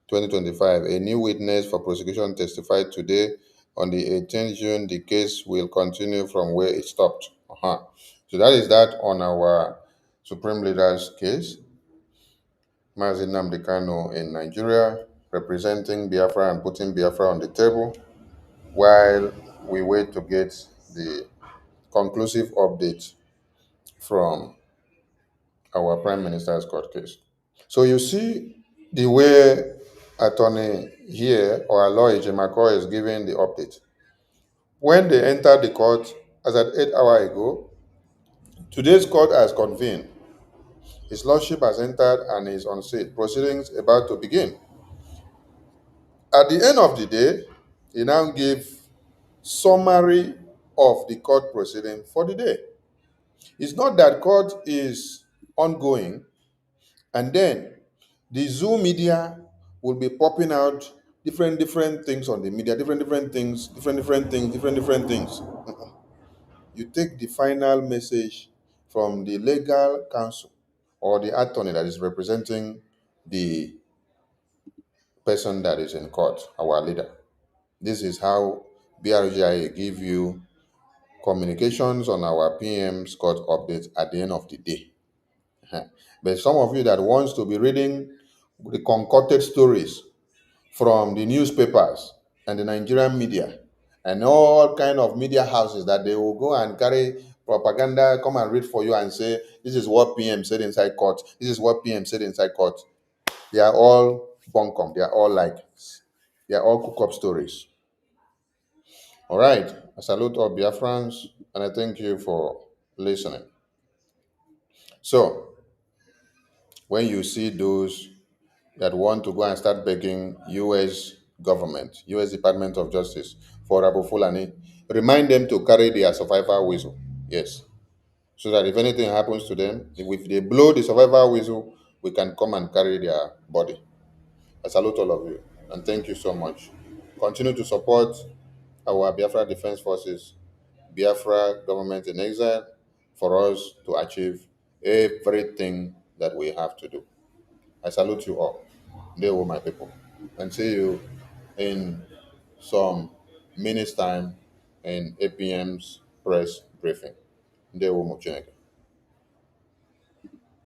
2025. A new witness for prosecution testified today. On the 18th June, the case will continue from where it stopped. So that is that on our Supreme Leader's case. Mazi Nnamdi Kanu in Nigeria, representing Biafra and putting Biafra on the table, while we wait to get the conclusive update from our Prime Minister's court case. So you see the way attorney here or Aloy Ejimako is giving the update. When they entered the court, as at 8 hours ago, today's court has convened. His Lordship has entered and is on seat. Proceedings about to begin. At the end of the day, he now gave summary of the court proceeding for the day. It's not that court is ongoing and then the Zoom media will be popping out different things on the media, different things. You take the final message from the legal counsel or the attorney that is representing the person that is in court, our leader. This is how BRGIA give you communications on our PM's court updates at the end of the day. But some of you that wants to be reading the concocted stories from the newspapers and the Nigerian media and all kind of media houses that they will go and carry propaganda, come and read for you and say, this is what PM said inside court. This is what PM said inside court. They are all bunkum. They are all cook-up stories. All right. I salute all Biafrans and I thank you for listening. So, when you see those that want to go and start begging U.S. government, U.S. Department of Justice for Abu Fulani, remind them to carry their survival whistle. Yes. So that if anything happens to them, if they blow the survival whistle, we can come and carry their body. I salute all of you and thank you so much. Continue to support our Biafra Defense Forces, Biafra government in exile, for us to achieve everything that we have to do. I salute you all. They were my people. And see you in some minutes time in APM's press briefing. Ndewo Chineke.